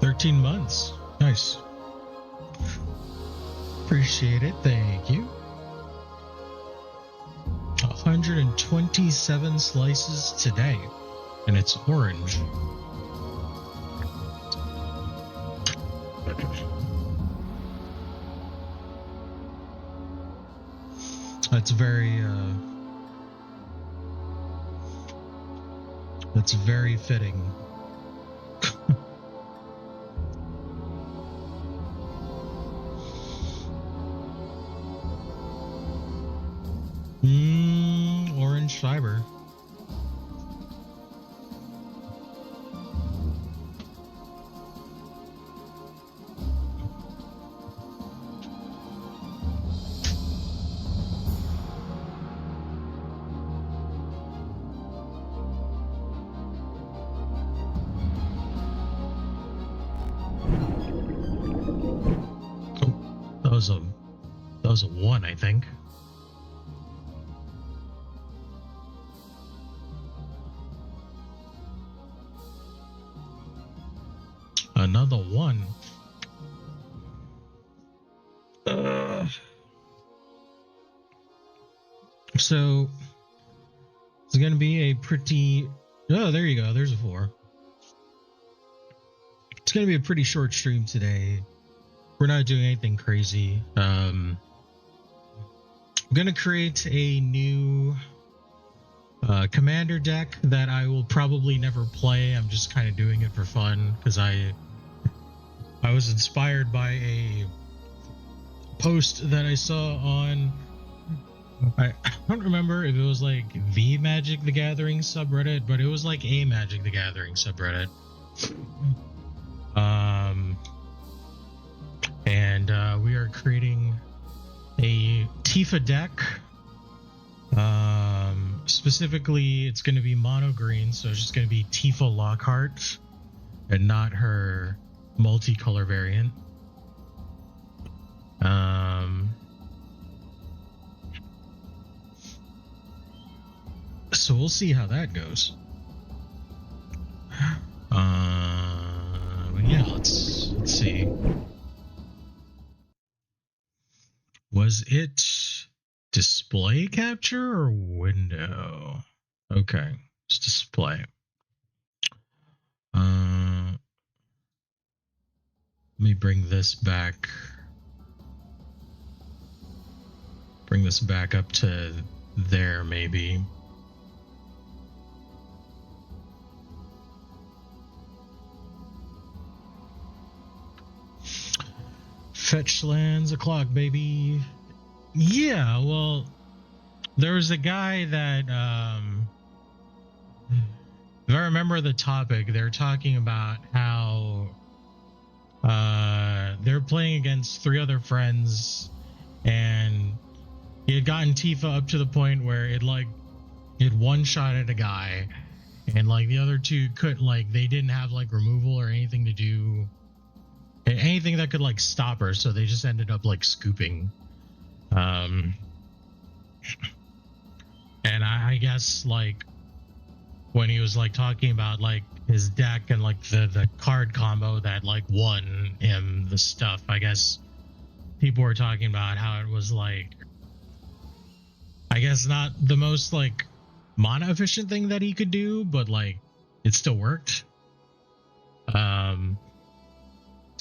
13 months. Nice. Appreciate it. Thank you. 127 slices today, and it's orange. That's very fitting. Orange fiber. That was a 1, I think. Another 1. So it's gonna be a pretty. Oh, there you go. There's a 4. It's gonna be a pretty short stream today. We're not doing anything crazy. I'm gonna create a new commander deck that I will probably never play. I'm just kind of doing it for fun because I was inspired by a post that I saw on. I don't remember if it was like the Magic the Gathering subreddit, but it was like a Magic the Gathering subreddit. And we are creating a Tifa deck. Specifically, it's going to be mono green, so it's just going to be Tifa Lockhart and not her multicolor variant. So we'll see how that goes. But yeah, let's see. Was it display capture or window? Okay, it's display. Let me bring this back. Bring this back up to there, maybe. Fetch lands o'clock, baby. Yeah, well, there was a guy that, if I remember the topic, they're talking about how they're playing against 3 other friends, and he had gotten Tifa up to the point where it one-shotted a guy, and like the other 2 could they didn't have like removal or anything to do, anything that could like stop her, so they just ended up like scooping. And I guess like when he was like talking about like his deck and like the card combo that like won him the stuff, I guess people were talking about how it was like, I guess not the most like mana efficient thing that he could do, but like it still worked.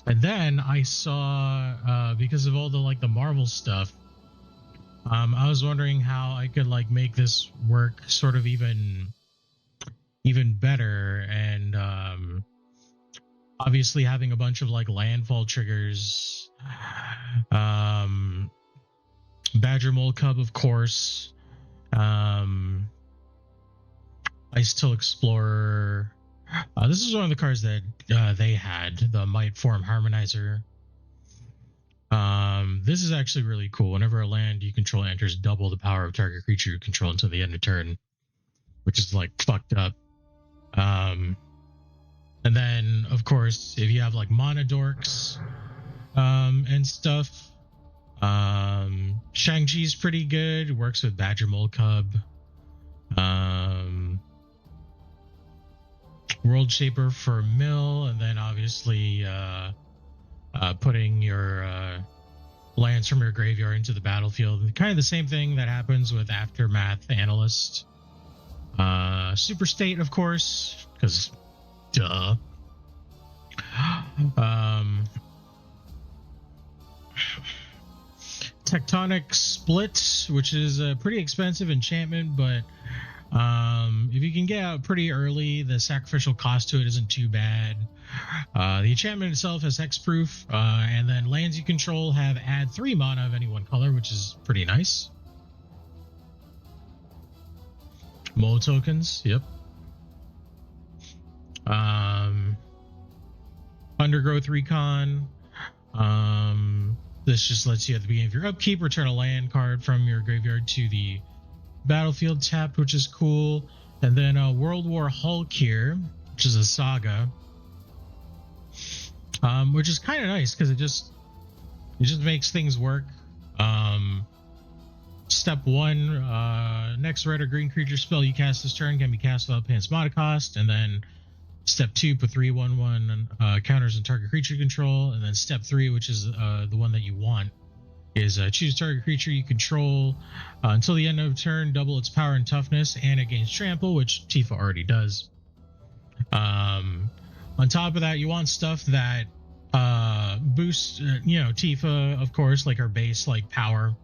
And then I saw because of all the like the Marvel stuff, I was wondering how I could like make this work sort of even even better. And obviously having a bunch of like landfall triggers, Badger Mole Cub, of course, Ice Till Explorer. This is one of the cards that they had, the Might Form Harmonizer. This is actually really cool. Whenever a land you control enters, double the power of target creature you control until the end of turn, which is like fucked up. And then, of course, if you have like mana dorks and stuff, Shang-Chi's pretty good. Works with Badger Mole Cub. World Shaper for mill, and then obviously putting your lands from your graveyard into the battlefield. Kind of the same thing that happens with Aftermath Analyst. Super State, of course, because duh. Tectonic Split, which is a pretty expensive enchantment, but if you can get out pretty early, the sacrificial cost to it isn't too bad. The enchantment itself has hexproof, and then lands you control have add 3 mana of any one color, which is pretty nice. Mole tokens, yep. Undergrowth Recon. This just lets you at the beginning of your upkeep return a land card from your graveyard to the battlefield tapped, which is cool. And then World War Hulk here, which is a saga, which is kind of nice because it just makes things work. Step 1, next red or green creature spell you cast this turn can be cast without paying its mana cost. And then step 2, put 3/1/1 counters on target creature control. And then step 3, which is the one that you want, is choose target creature you control until the end of turn, double its power and toughness, and it gains trample, which Tifa already does. On top of that, you want stuff that boosts, Tifa, of course, like her base, like power,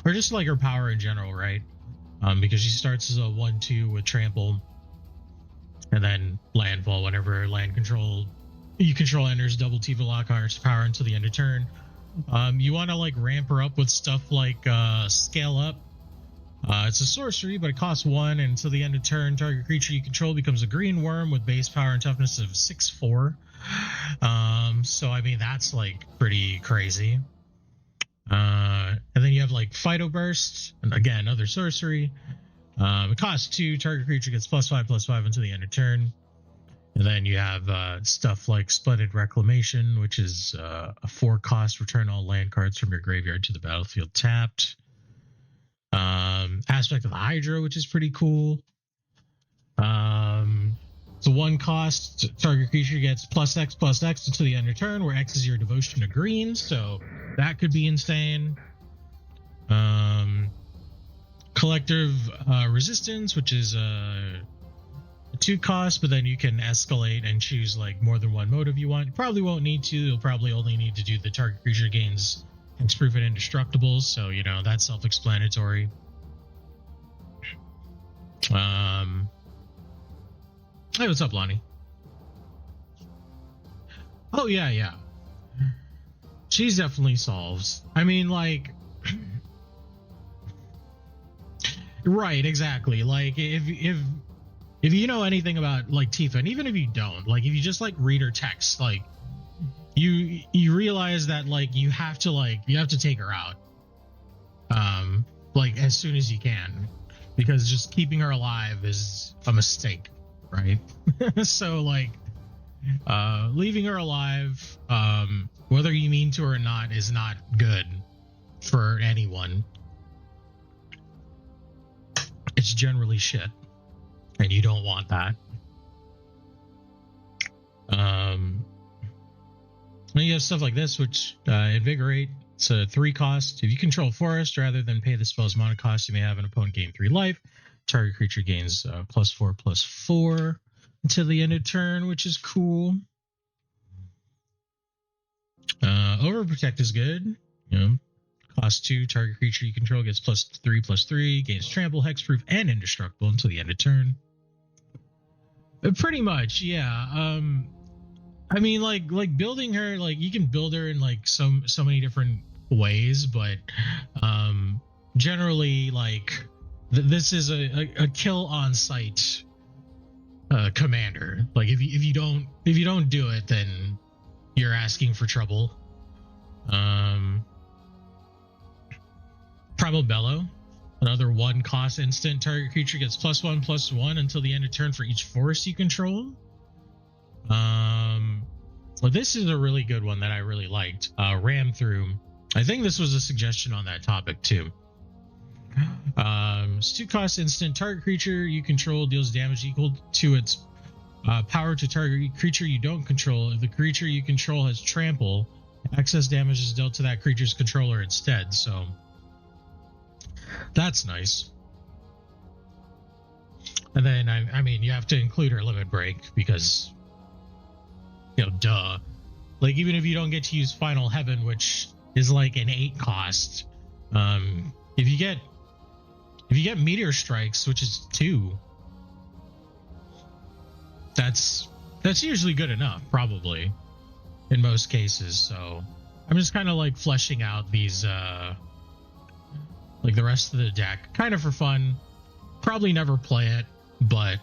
or just like her power in general, right? Because she starts as a 1/2 with trample, and then landfall whenever land control you control enters, double Tifa Lockhart's power until the end of turn. You want to like ramp her up with stuff like Scale Up. It's a sorcery, but it costs 1, and until the end of turn, target creature you control becomes a green worm with base power and toughness of 6/4. So I mean that's like pretty crazy. And then you have like Phyto Burst, and again another sorcery. It costs 2. Target creature gets +5/+5 until the end of turn. And then you have stuff like Splendid Reclamation, which is a 4-cost return all land cards from your graveyard to the battlefield tapped. Aspect of the Hydra, which is pretty cool. It's a 1-cost. Target creature gets +X/+X until the end of turn, where X is your devotion to green, so that could be insane. Collective Resistance, which is a 2-cost, but then you can escalate and choose like more than one motive you want. You probably won't need to. You'll probably only need to do the target creature gains hexproof and indestructibles, so that's self-explanatory. Hey, what's up, Lonnie? Oh yeah. She's definitely solves. I mean, like, right, exactly. Like, if you know anything about like Tifa, and even if you don't, like, if you just like read her text, like, you realize that like you have to take her out, like as soon as you can, because just keeping her alive is a mistake, right? So like, leaving her alive, whether you mean to or not, is not good for anyone. It's generally shit, and you don't want that. Then you have stuff like this, which Invigorate. It's a 3-cost. If you control forest, rather than pay the spell's mana cost, you may have an opponent gain 3 life. Target creature gains +4/+4 until the end of turn, which is cool. Overprotect is good. Cost 2. Target creature you control gets +3/+3. Gains trample, hexproof, and indestructible until the end of turn. Pretty much, yeah. I mean, like building her, like you can build her in like so many different ways, but um, generally, like this is a kill on sight commander. Like if you don't do it, then you're asking for trouble. Um, Primal Bellow, another one cost instant. Target creature gets +1/+1 until the end of turn for each force you control. Well, this is a really good one that I really liked. Ram through. I think this was a suggestion on that topic too. It's 2 cost instant. Target creature you control deals damage equal to its power to target creature you don't control. If the creature you control has trample, excess damage is dealt to that creature's controller instead. So that's nice. And then I mean you have to include her limit break because, you know, duh. Like even if you don't get to use Final Heaven, which is like an 8 cost, if you get Meteor Strikes, which is 2, that's usually good enough, probably in most cases. So I'm just kind of like fleshing out these like the rest of the deck, kind of for fun. Probably never play it, but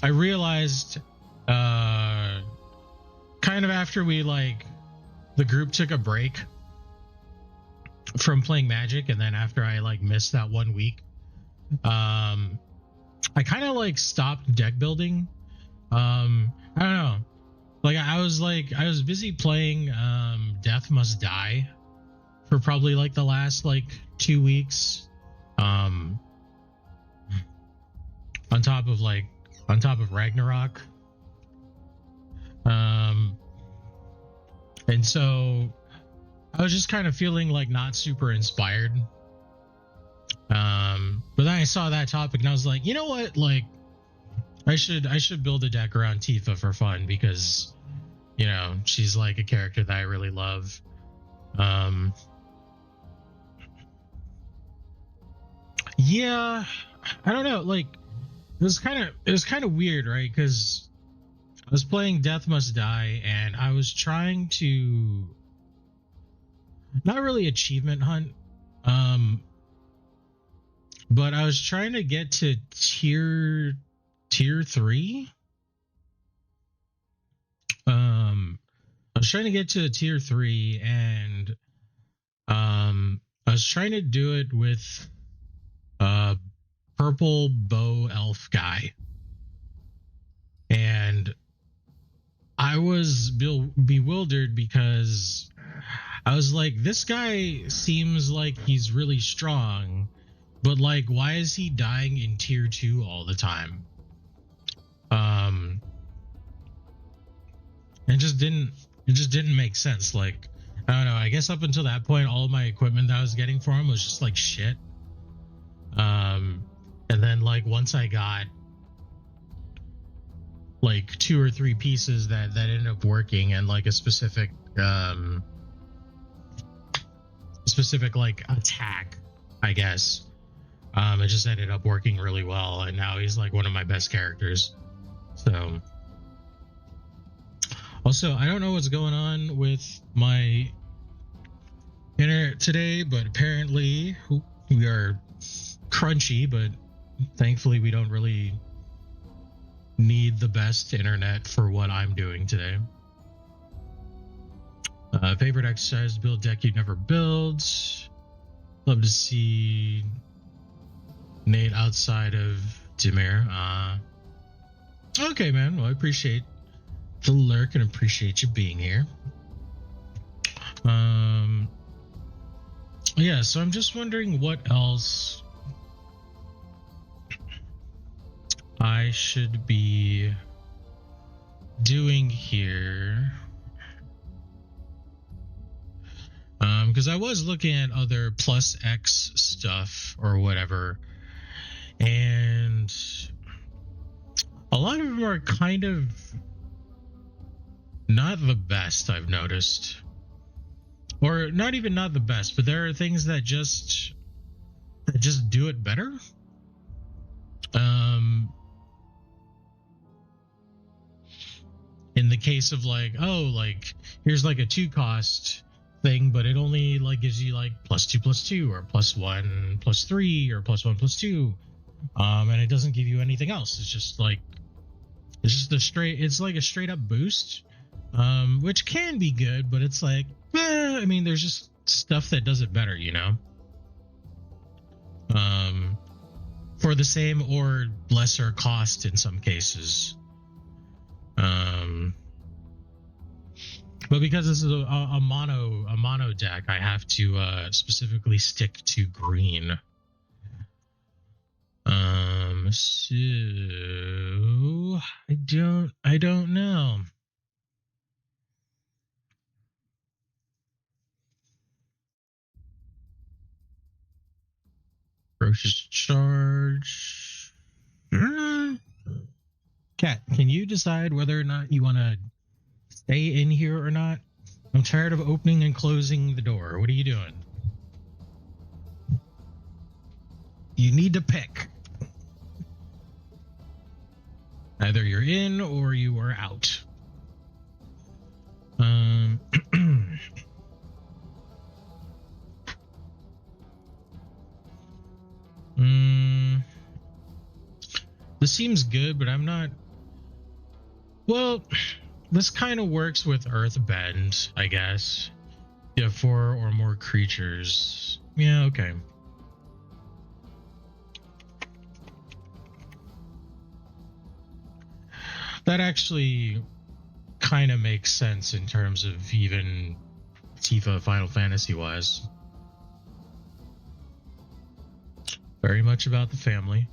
I realized kind of after we like the group took a break from playing Magic, and then after I like missed that 1 week, I kind of like stopped deck building. I don't know. Like I was busy playing Death Must Die for probably like the last like 2 weeks. On top of Ragnarok. And so I was just kind of feeling like not super inspired. But then I saw that topic and I was like, you know what? Like I should build a deck around Tifa for fun because, you know, she's like a character that I really love. Yeah, I don't know. Like it was kind of weird, right? Because I was playing Death Must Die and I was trying to not really achievement hunt, but I was trying to get to tier 3. I was trying to get to tier 3 and I was trying to do it with purple bow elf guy, and I was bewildered because I was like, this guy seems like he's really strong, but like why is he dying in tier 2 all the time? It just didn't make sense. Like I don't know, I guess up until that point all of my equipment that I was getting for him was just like shit. And then like once I got like 2 or 3 pieces that ended up working and like a specific like attack, I guess, it just ended up working really well, and now he's like one of my best characters. So also I don't know what's going on with my internet today, but apparently we are crunchy, but thankfully we don't really need the best internet for what I'm doing today. Favorite exercise: build deck you'd never build. Love to see Nate outside of Dimir. Okay, man. Well, I appreciate the lurk and appreciate you being here. Yeah, so I'm just wondering what else I should be doing here. Because I was looking at other plus X stuff or whatever, and a lot of them are kind of not the best, I've noticed. Or not even not the best, but there are things that just do it better. Um, in the case of like, oh, like here's like a 2 cost thing, but it only like gives you like +2 +2 or +1 +3 or +1 +2. And it doesn't give you anything else. It's just like it's like a straight up boost. Which can be good, but it's like, I mean, there's just stuff that does it better, you know? For the same or lesser cost in some cases. But because this is a mono deck, I have to specifically stick to green. So I don't know. Ferocious charge. Cat, can you decide whether or not you want to stay in here or not? I'm tired of opening and closing the door. What are you doing? You need to pick. Either you're in or you are out. This seems good, but I'm not. Well, this kind of works with Earthbend, I guess. You have 4 or more creatures. Yeah, okay. That actually kind of makes sense in terms of even Tifa Final Fantasy wise. Very much about the family.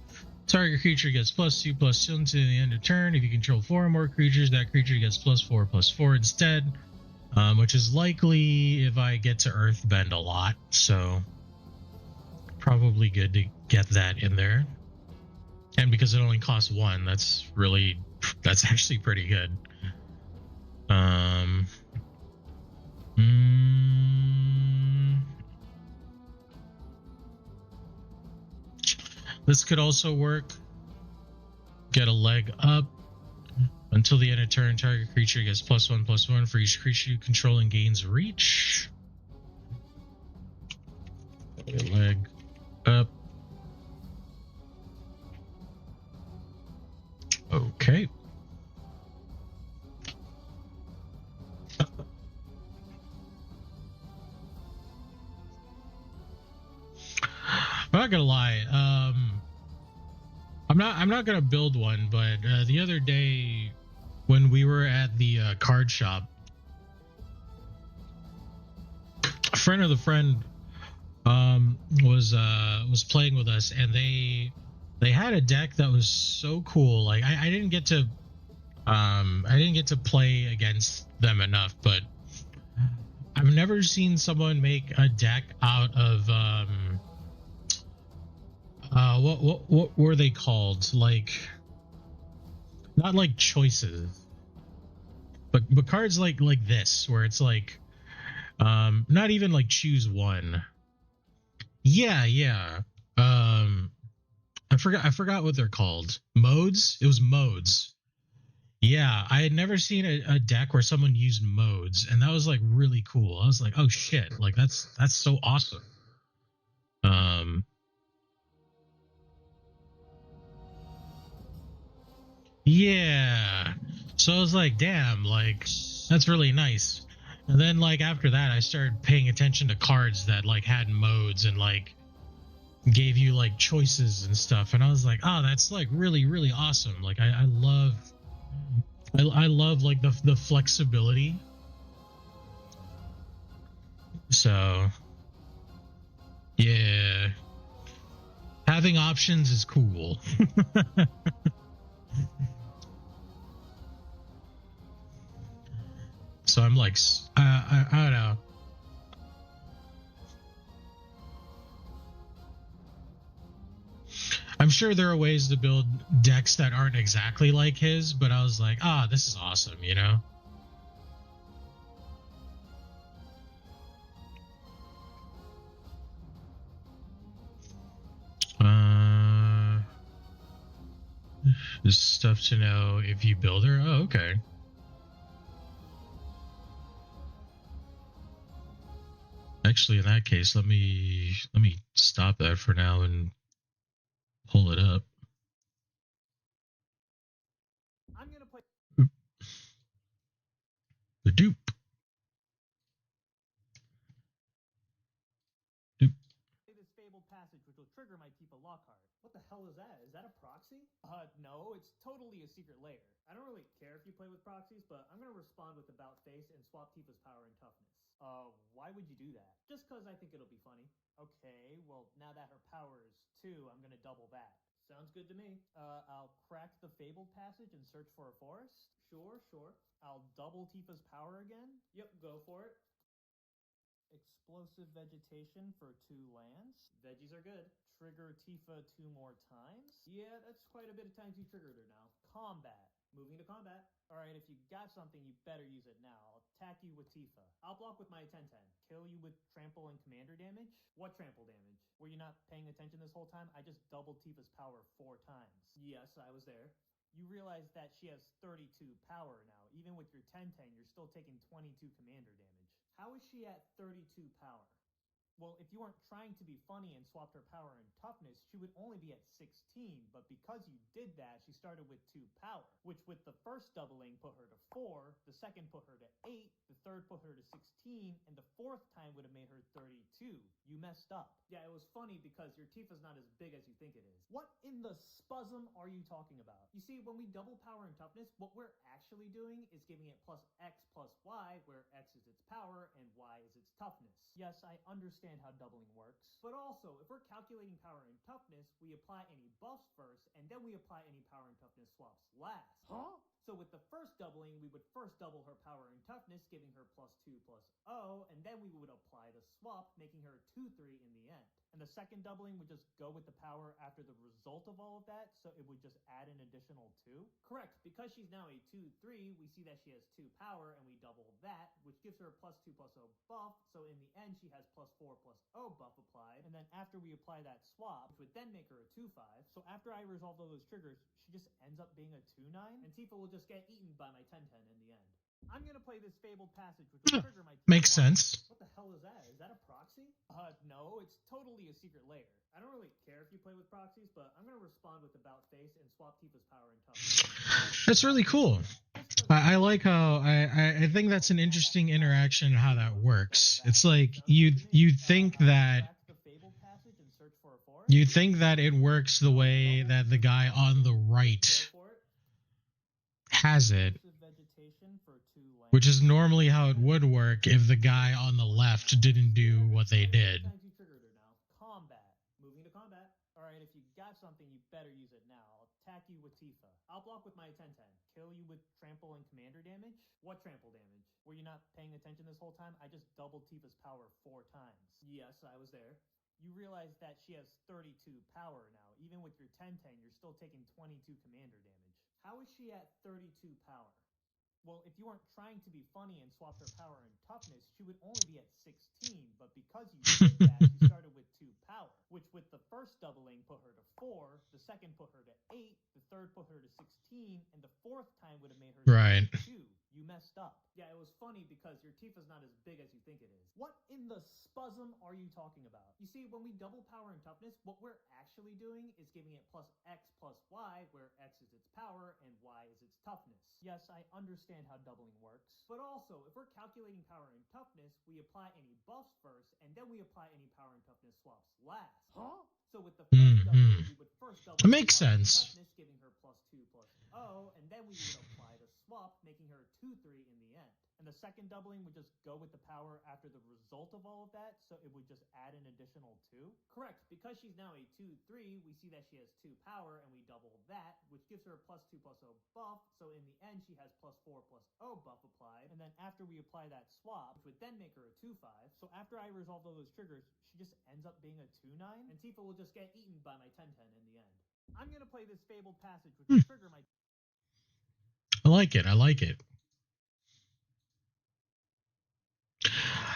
Target creature gets +2/+2 until the end of turn. If you control 4 or more creatures, that creature gets +4/+4 instead. Which is likely if I get to Earthbend a lot, so probably good to get that in there. And because it only costs 1, that's actually pretty good. This could also work. Get a leg up. Until the end of turn, target creature gets +1/+1 for each creature you control and gains reach. Leg up. Okay. I'm not gonna lie. I'm not gonna build one, but the other day when we were at the card shop, a friend of the friend was playing with us, and they had a deck that was so cool. Like I didn't get to play against them enough, but I've never seen someone make a deck out of what were they called? Like, not like choices, but cards like this, where it's like not even like choose one. Yeah. I forgot what they're called. Modes? It was modes. Yeah, I had never seen a deck where someone used modes, and that was like really cool. I was like, oh shit, like that's so awesome. Yeah. So I was like, damn, like that's really nice. And then like after that I started paying attention to cards that like had modes and like gave you like choices and stuff, and I was like, oh, that's like really really awesome. Like I love like the flexibility. So yeah, having options is cool. So I'm like, I don't know. I'm sure there are ways to build decks that aren't exactly like his, but I was like, this is awesome, you know? There's stuff to know if you build her. Oh, okay. Actually, in that case, let me stop that for now and pull it up. I'm gonna play the dupe. this fabled passage, which will trigger my Tifa Lockhart. What the hell is that? Is that a proxy? No, it's totally a secret layer. I don't really care if you play with proxies, but I'm gonna respond with about face and swap Tifa's power and toughness. Why would you do that? Just cause I think it'll be funny. Okay, well, now that her power is 2, I'm gonna double that. Sounds good to me. I'll crack the fabled passage and search for a forest. Sure. I'll double Tifa's power again. Yep, go for it. Explosive vegetation for 2 lands. Veggies are good. Trigger Tifa 2 more times. Yeah, that's quite a bit of times you triggered her now. Combat. Moving to combat. Alright, if you got something, you better use it now. I'll attack you with Tifa. I'll block with my 10-10. Kill you with trample and commander damage? What trample damage? Were you not paying attention this whole time? I just doubled Tifa's power 4 times. Yes, I was there. You realize that she has 32 power now. Even with your 10-10, you're still taking 22 commander damage. How is she at 32 power? Well, if you weren't trying to be funny and swapped her power and toughness, she would only be at 16, but because you did that, she started with 2 power, which with the first doubling put her to 4, the second put her to 8, the third put her to 16, and the fourth time would have made her 32. You messed up. Yeah, it was funny because your Tifa's not as big as you think it is. What in the spuzum are you talking about? You see, when we double power and toughness, what we're actually doing is giving it plus X plus Y, where X is its power and Y is its toughness. Yes, I understand how doubling works, but also, if we're calculating power and toughness, we apply any buffs first, and then we apply any power and toughness swaps last. Huh? So with the first doubling, we would first double her power and toughness, giving her plus 2 plus O, and then we would apply the swap, making her 2-3 in the end. And the second doubling would just go with the power after the result of all of that, so it would just add an additional 2. Correct, because she's now a 2-3, we see that she has 2 power, and we double that, which gives her a plus 2 plus O buff, so in the end she has plus 4 plus O buff applied, and then after we apply that swap, which would then make her a 2-5, so after I resolve all those triggers, she just ends up being a 2-9, and Tifa will just get eaten by my 10-10 in the end. I'm gonna play this fabled passage, which will trigger my... Makes sense. What the hell is that? Is that a proxy? No, it's totally a secret layer. I don't really care if you play with proxies, but I'm gonna respond with about face and swap Tifa's power and toughness. That's really cool. I like how I think that's an interesting interaction how that works. It's like you think that it works the way that the guy on the right has it, which is normally how it would work if the guy on the left didn't do what they did. Combat. Moving to combat. Alright, if you got something, you better use it now. I'll attack you with Tifa. I'll block with my 10-10. Kill you with trample and commander damage? What trample damage? Were you not paying attention this whole time? I just doubled Tifa's power 4 times. Yes, I was there. You realize that she has 32 power now. Even with your 10-10, you're still taking 22 commander damage. How is she at 32 power? Well, if you weren't trying to be funny and swapped her power and toughness, she would only be at 16, but because you did that, she started with 2 power, which with the first doubling put her to 4, the second put her to 8, the third put her to 16, and the fourth time would have made her 2. You messed up. Yeah, it was funny because your Tifa's not as big as you think it is. What in the spuzum are you talking about? You see, when we double power and toughness, what we're actually doing is giving it plus X plus Y, where X is its power and Y is its toughness. Yes, I understand how doubling works, but also, if we're calculating power and toughness, we apply any buffs first, and then we apply any power and toughness swaps last. Huh? So with the first doubling, we would first double it makes sense. Toughness, giving her plus 2 plus O, and then we would apply the swap, making her 2-3 in the end. And the second doubling would just go with the power after the result of all of that, so it would just add an additional 2. Correct, because she's now a 2-3, we see that she has 2 power, and we double that, which gives her a plus 2 plus O buff, so in the end she has plus 4 plus O buff applied, and then after we apply that swap, which would then make her a 2-5, so after I resolve all those triggers, she just ends up being a 2-9, and Tifa will just get eaten by my 10-10 in the end. I'm gonna play this fabled passage, which will trigger my... I like it.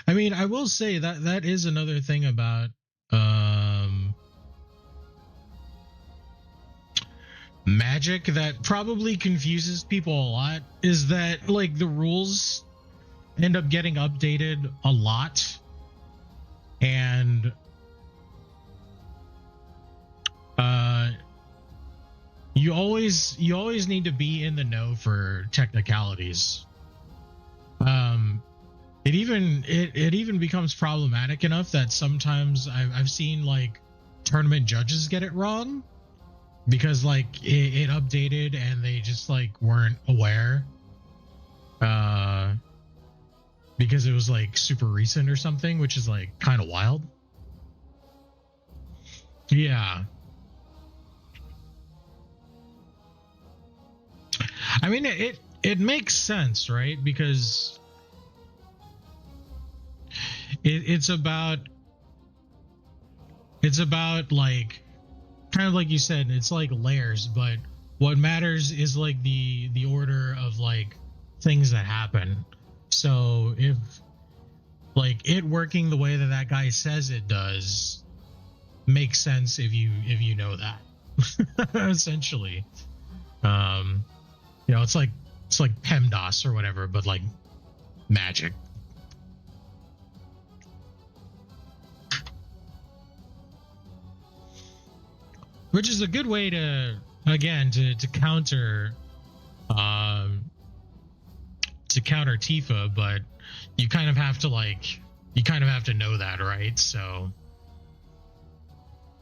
I mean, I will say that that is another thing about magic Magic that probably confuses people a lot is that like the rules end up getting updated a lot, and you always need to be in the know for technicalities. It even becomes problematic enough that sometimes I've seen like tournament judges get it wrong because like it updated and they just like weren't aware because it was like super recent or something, which is like kind of wild. Yeah. I mean it makes sense, right? Because it's about like kind of like you said, it's like layers, but what matters is like the order of like things that happen. So if like it working the way that that guy says it does makes sense if you know that. Essentially. You know, it's like PEMDAS or whatever, but like magic. Which is a good way to again to counter to counter Tifa, but you kind of have to like you kind of have to know that, right? So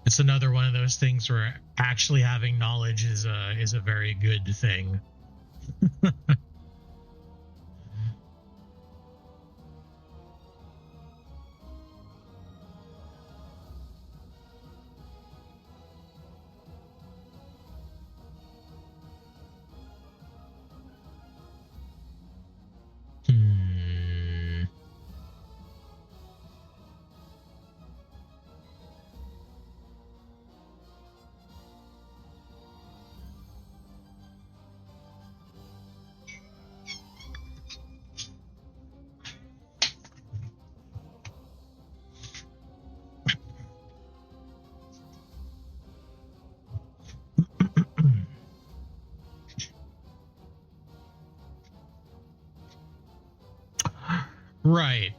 it's another one of those things where actually having knowledge is a very good thing. Hmm. Right.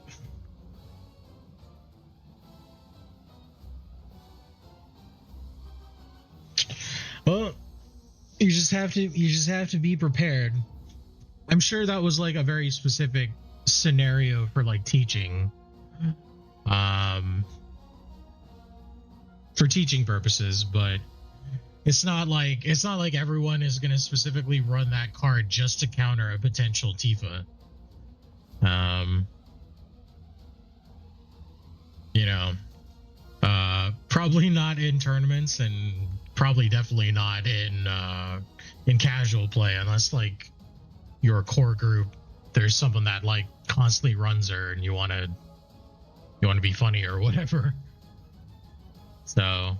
Well, you just have to be prepared. I'm sure that was like a very specific scenario for like teaching. Um for teaching purposes, but it's not like everyone is going to specifically run that card just to counter a potential Tifa. You know, probably not in tournaments, and probably definitely not in casual play, unless like your core group. There's someone that like constantly runs her, and you want to be funny or whatever. So.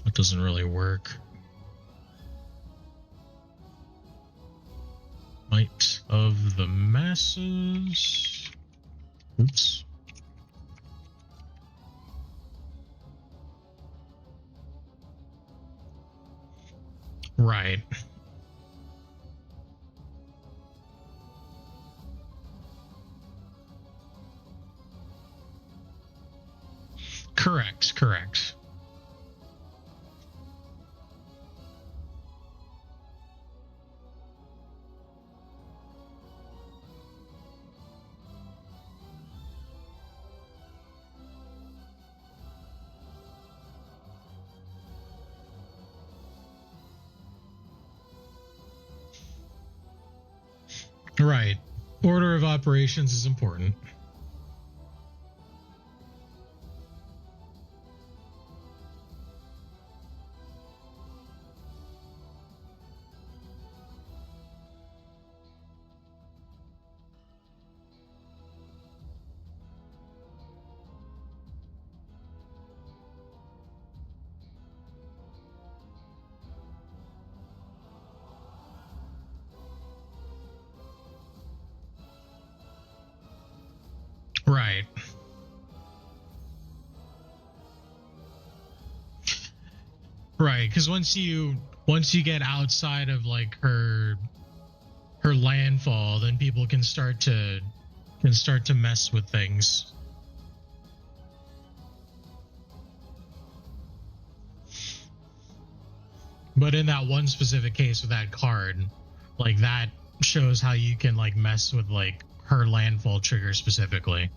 It doesn't really work. Might of the masses. Oops. Right. Correct. Right. Order of operations is important. Right. Right, because once you get outside of like her landfall, then people can start to mess with things. But in that one specific case with that card, like that shows how you can like mess with like her landfall trigger specifically.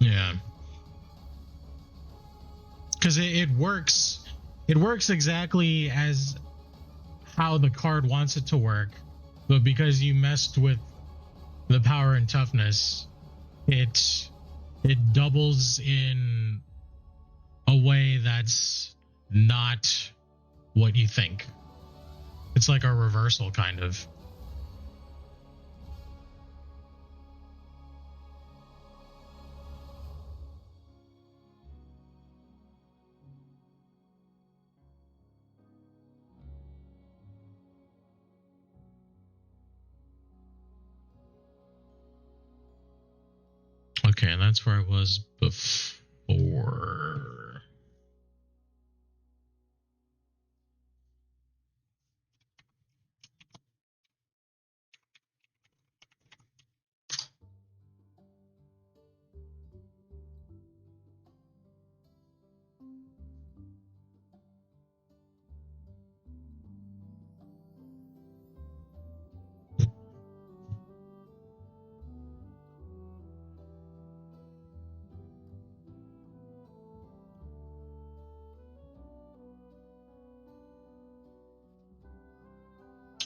Yeah. Because it works. It works exactly as how the card wants it to work, but because you messed with the power and toughness, it doubles in a way that's not what you think. It's like a reversal, kind of. Okay, and that's where I was before.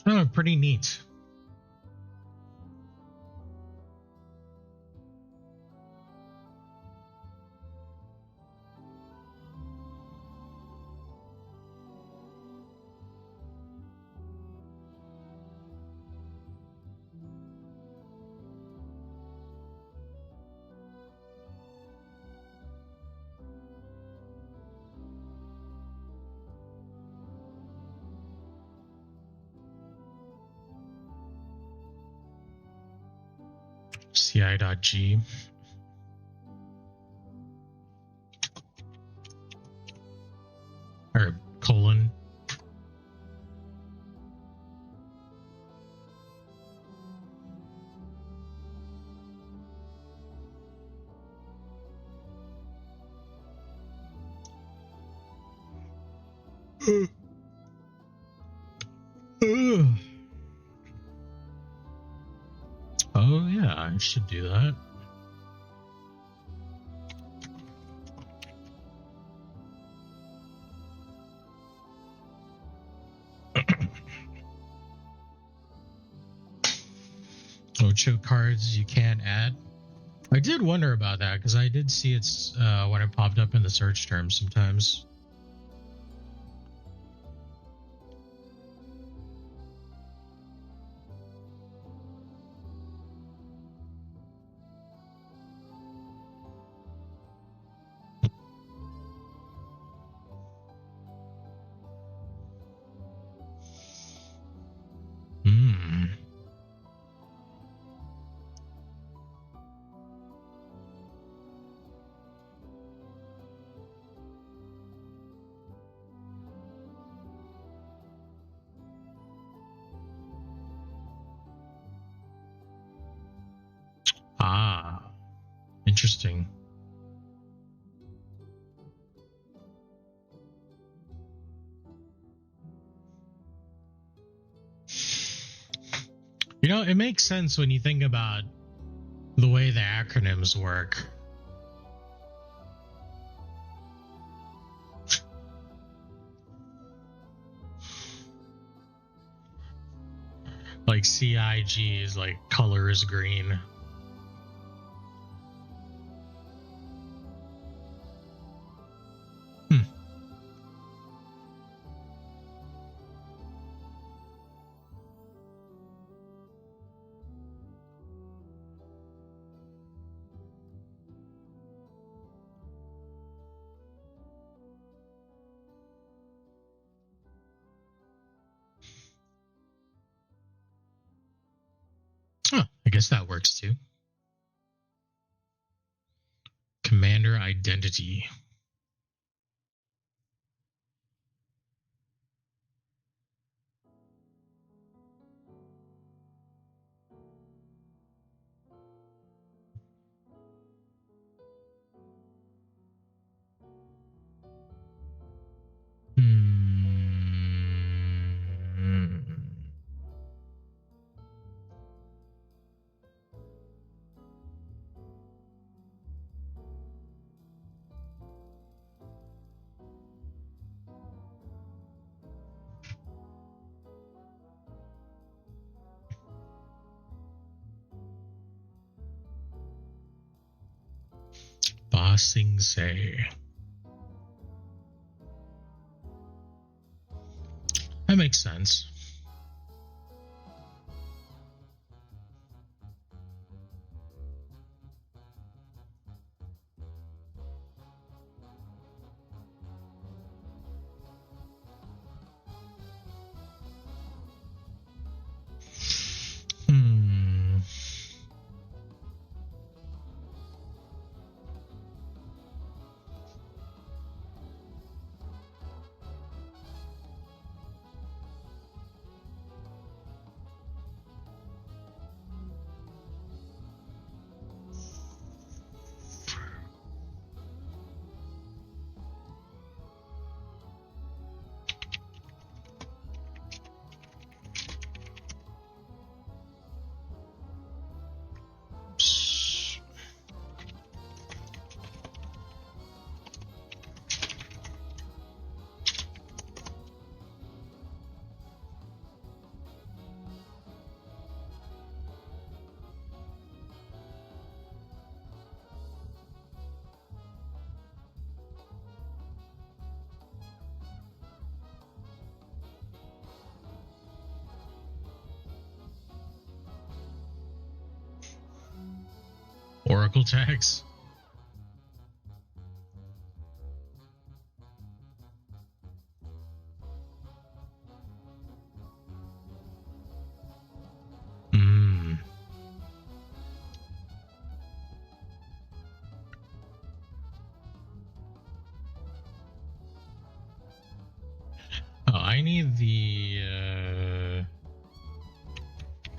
Oh, pretty neat. CI.G. Or colon. Oh yeah, I should do that. Oh, choke cards you can't add. I did wonder about that because I did see it's when it popped up in the search terms sometimes. Hmm. Ah, interesting. You know, it makes sense when you think about the way the acronyms work. Like CIG is like color is green. Hmm. I guess that works too. Commander identity. Bossing say. That makes sense. Oracle tags. Oh, I need the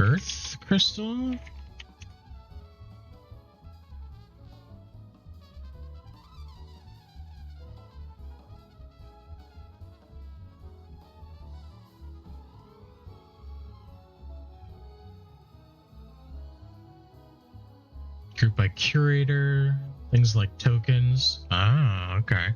Earth crystal. Group by curator, things like tokens. Ah, okay.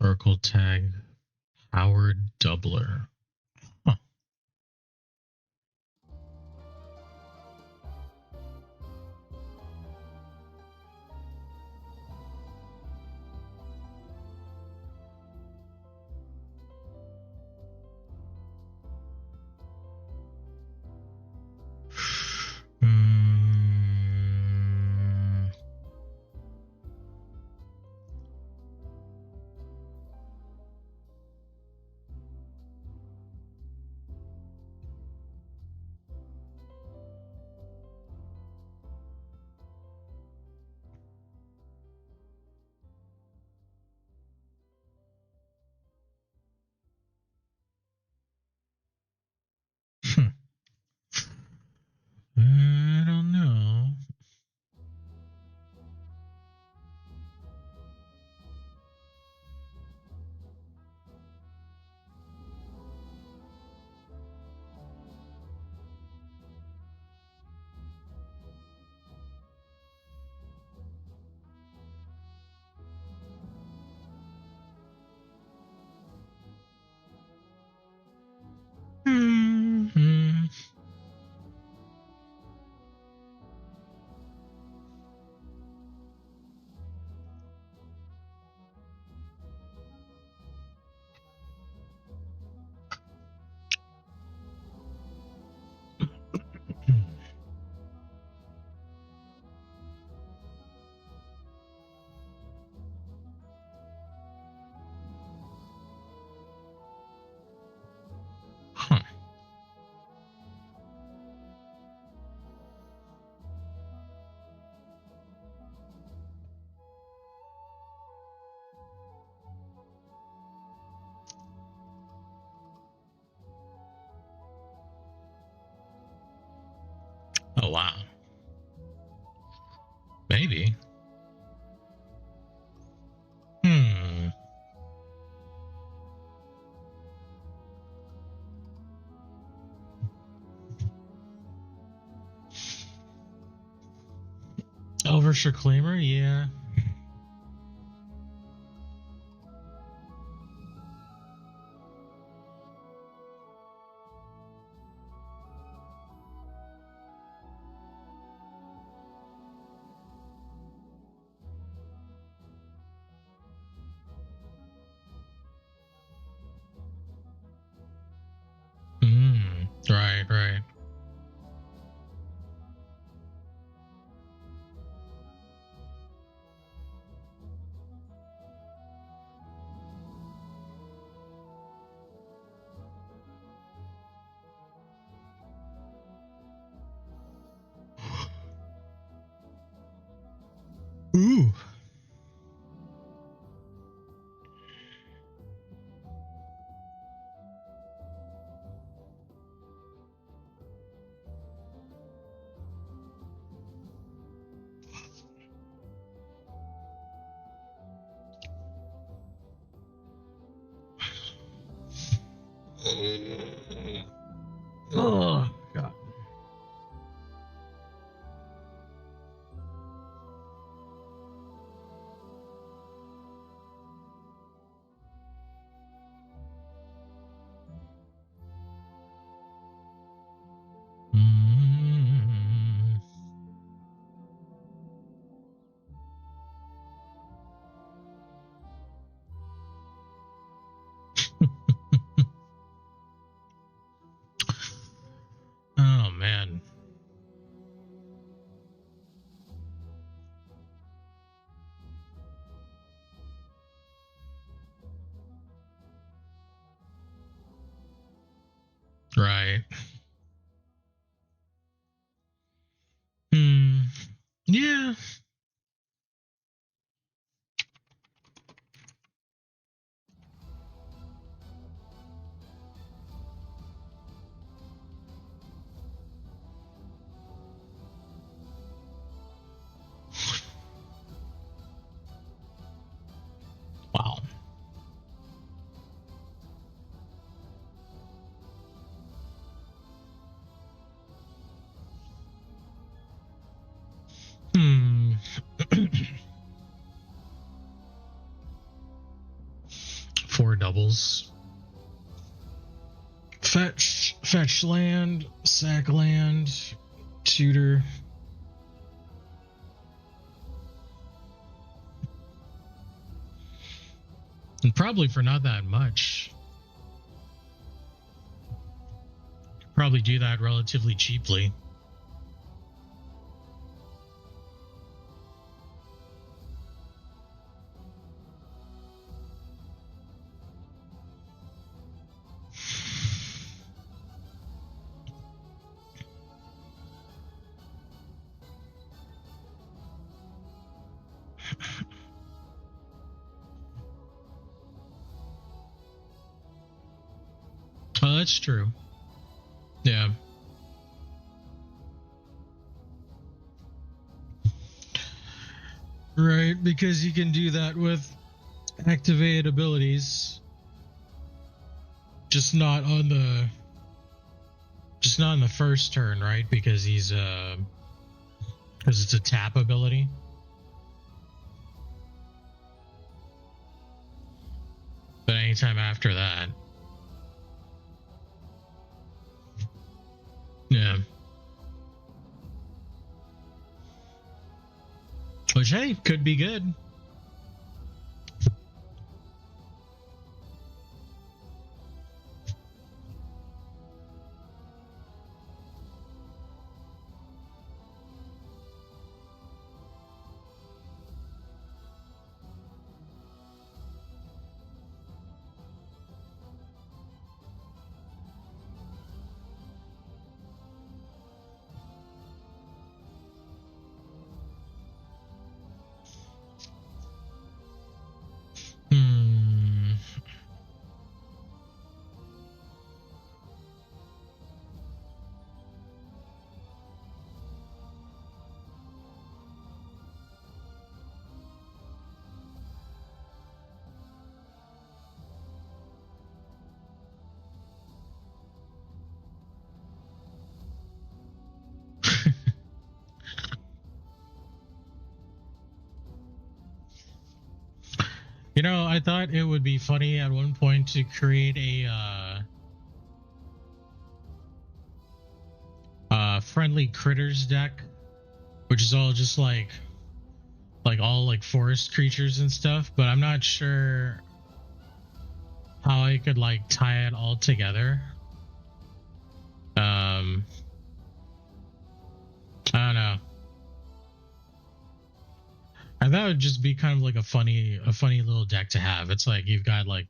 Oracle tag, Howard Doubler. Huh. Huh. Oh, wow. Maybe. Hmm. Elvish Reclaimer, yeah. Hmm. Right, right. Ooh. Oh, God. Mm. Oh, man. Right. Hmm. Yeah. Wow. Hmm. 4 doubles. Fetch land, sack land, tutor. And probably for not that much. Probably do that relatively cheaply. Oh, that's true. Yeah. Right, because you can do that with activated abilities. Just not on the first turn, right? Because he's because it's a tap ability. But anytime after that. Yeah. Which, hey, could be good. know, I thought it would be funny at one point to create a friendly critters deck, which is all just like all like forest creatures and stuff, but I'm not sure how I could like tie it all together. I don't know. I thought it would just be kind of like a funny little deck to have. It's like you've got like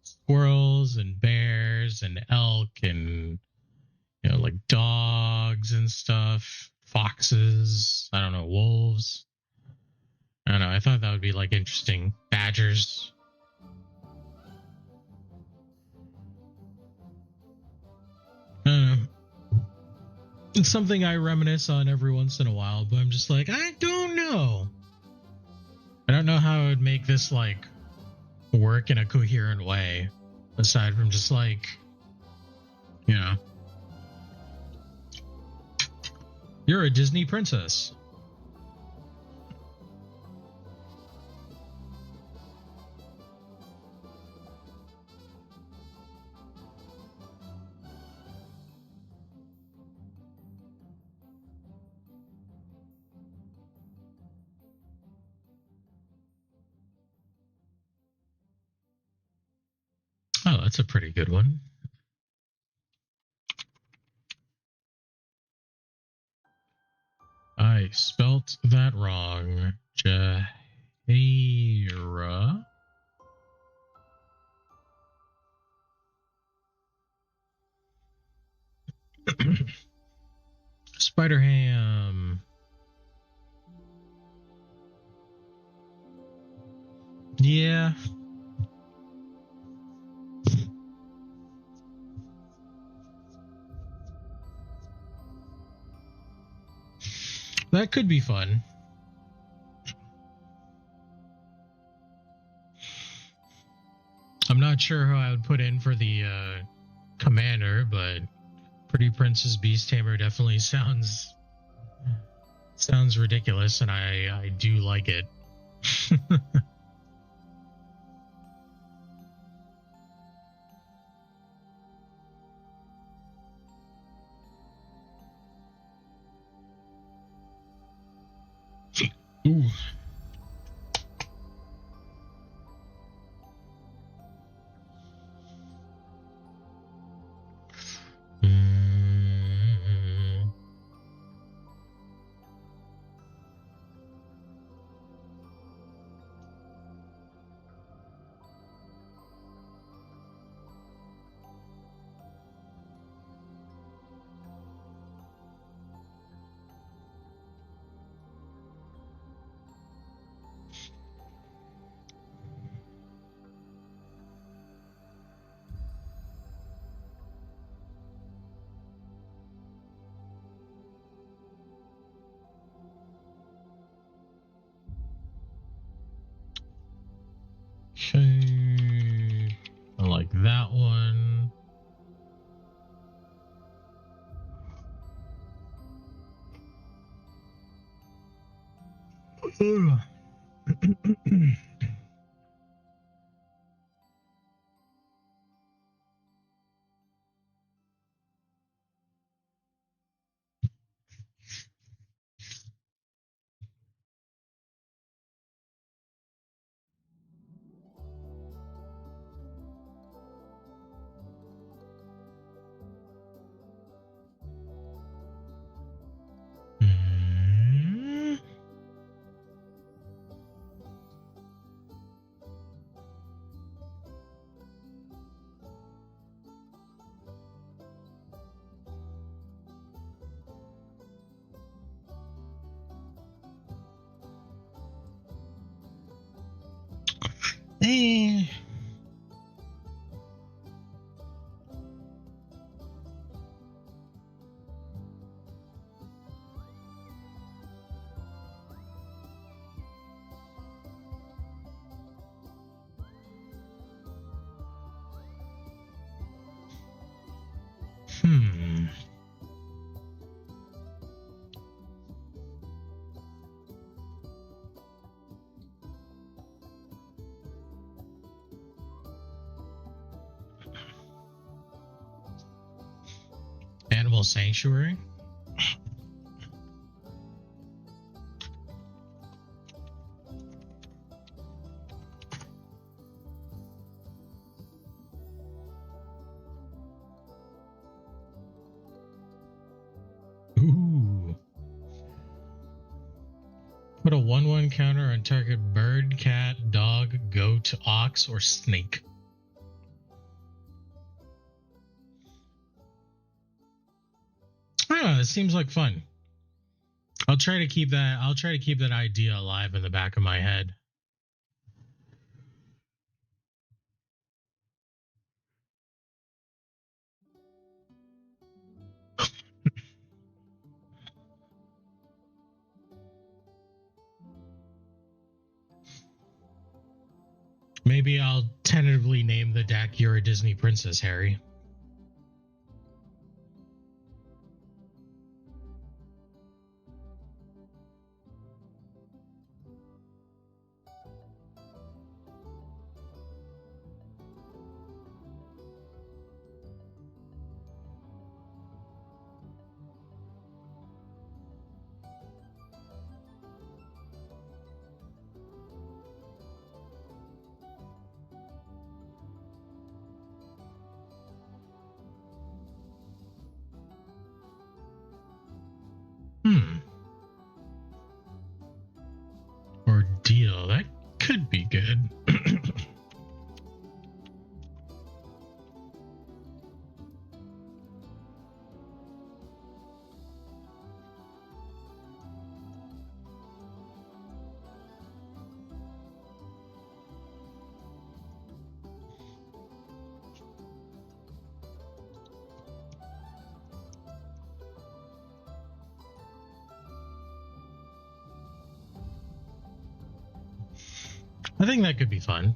squirrels and bears and elk and, you know, like dogs and stuff, foxes, I don't know, wolves. I don't know. I thought that would be like interesting. Badgers. I don't know. It's something I reminisce on every once in a while, but I'm just like, I don't know. I don't know how I would make this like work in a coherent way, aside from just like, you know, you're a Disney princess. Oh, that's a pretty good one. I spelt that wrong. Jahira. Spider Ham. Yeah. That could be fun. I'm not sure how I would put in for the commander, but Pretty Princess Beast Tamer definitely sounds ridiculous, and I do like it. Ooh. Okay. I like that one. Eh. Hmm. Tribal Sanctuary. Ooh. Put a 1/1 counter on target bird, cat, dog, goat, ox, or snake. I don't know, it seems like fun. I'll try to keep that idea alive in the back of my head. Maybe I'll tentatively name the deck You're a Disney Princess, Harry. Ordeal. That could be good. I think that could be fun.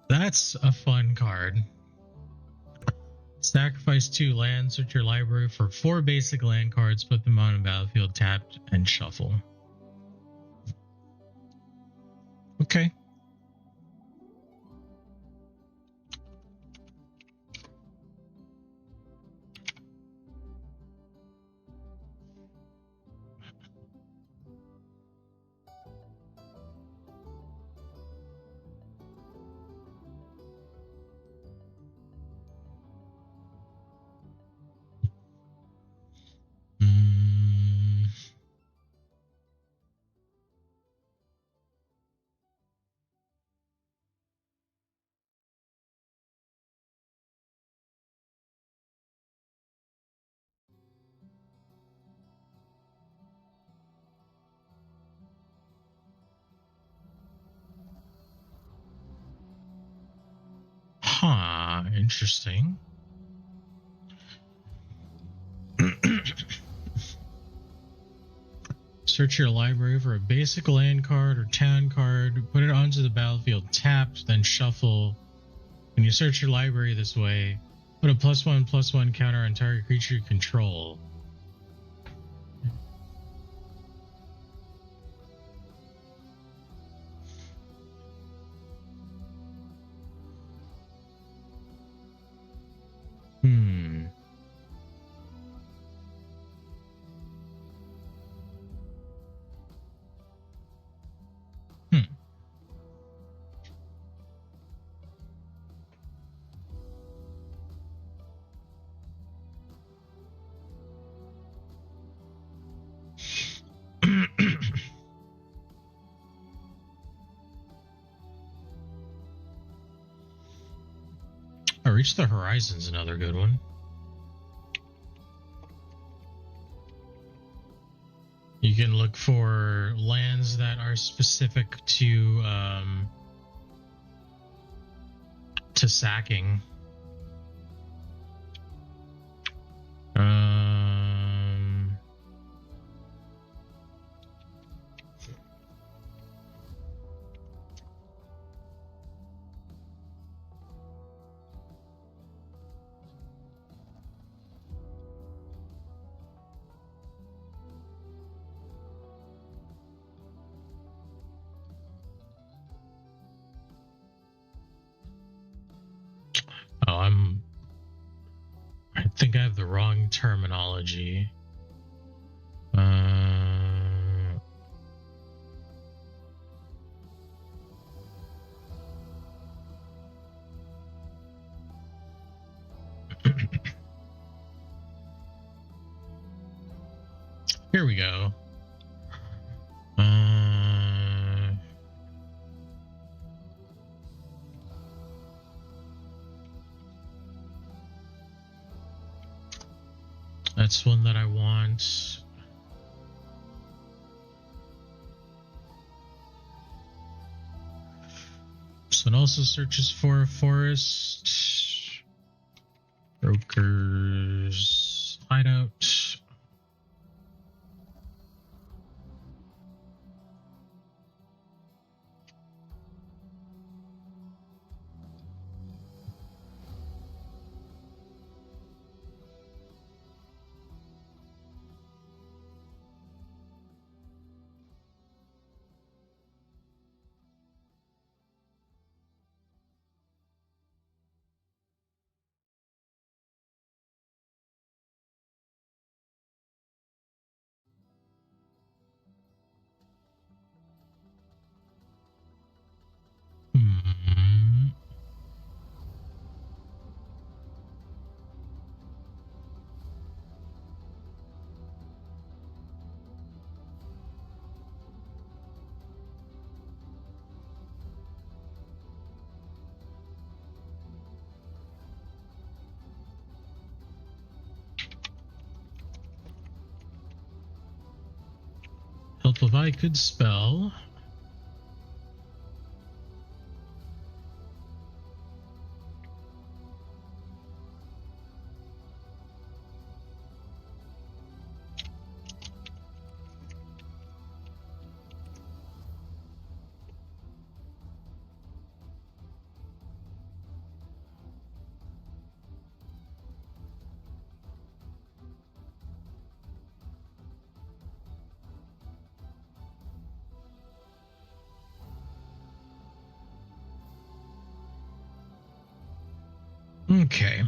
That's a fun card. Sacrifice 2 lands, search your library for 4 basic land cards, put them on a battlefield tapped, and shuffle. Okay. Huh, interesting. Search your library for a basic land card or town card, put it onto the battlefield tapped, then shuffle. When you search your library this way, put a +1/+1 counter on target creature you control. Reach the Horizon's another good one. You can look for lands that are specific to sacking. think I have the wrong terminology. Here we go. That's one that I want. This one also searches for a forest. Broker's hideout. Help if I could spell. Okay.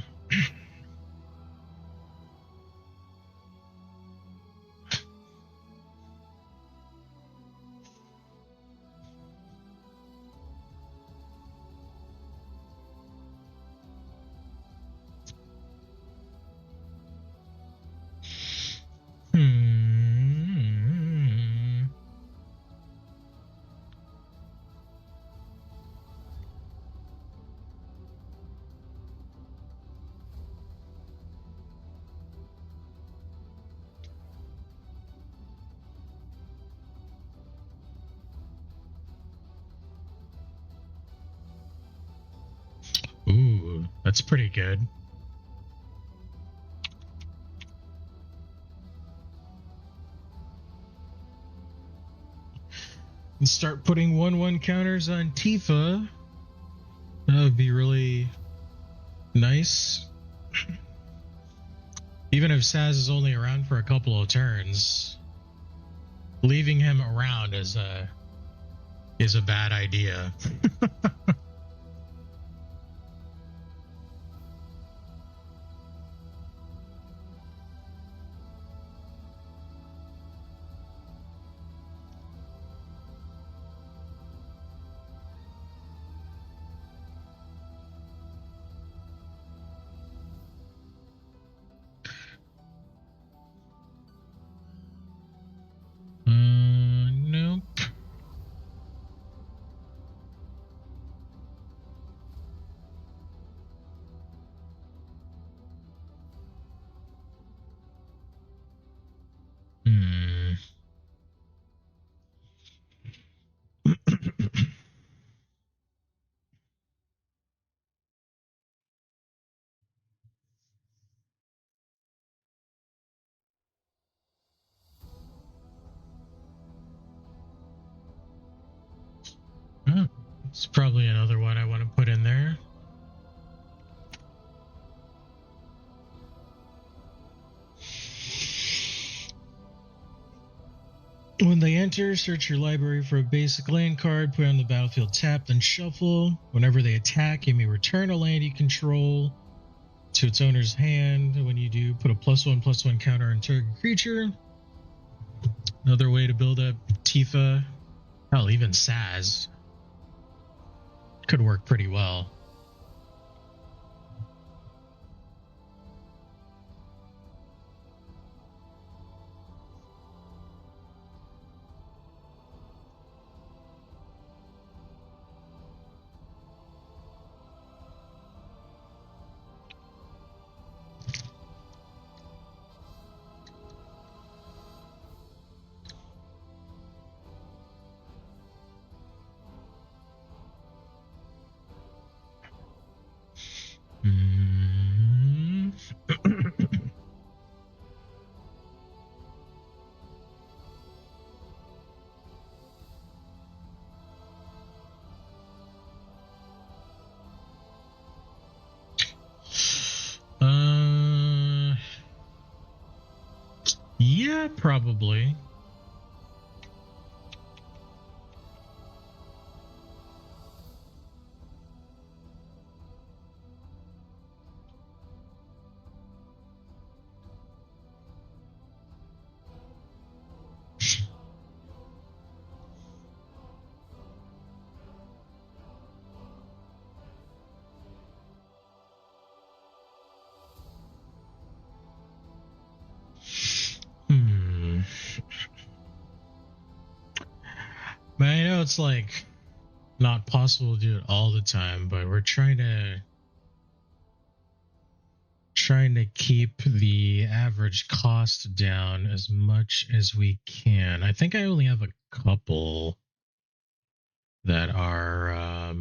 Ooh, that's pretty good. And start putting 1/1 counters on Tifa. That would be really nice. Even if Saz is only around for a couple of turns, leaving him around is a bad idea. Nope. It's probably another one I want to put in there. When they enter, search your library for a basic land card, put it on the battlefield, tap, then shuffle. Whenever they attack, you may return a land you control to its owner's hand. When you do, put a +1/+1 counter on target creature. Another way to build up Tifa, hell, even Saz could work pretty well. Yeah, probably. But I know it's like not possible to do it all the time, but we're trying to keep the average cost down as much as we can. I think I only have a couple that are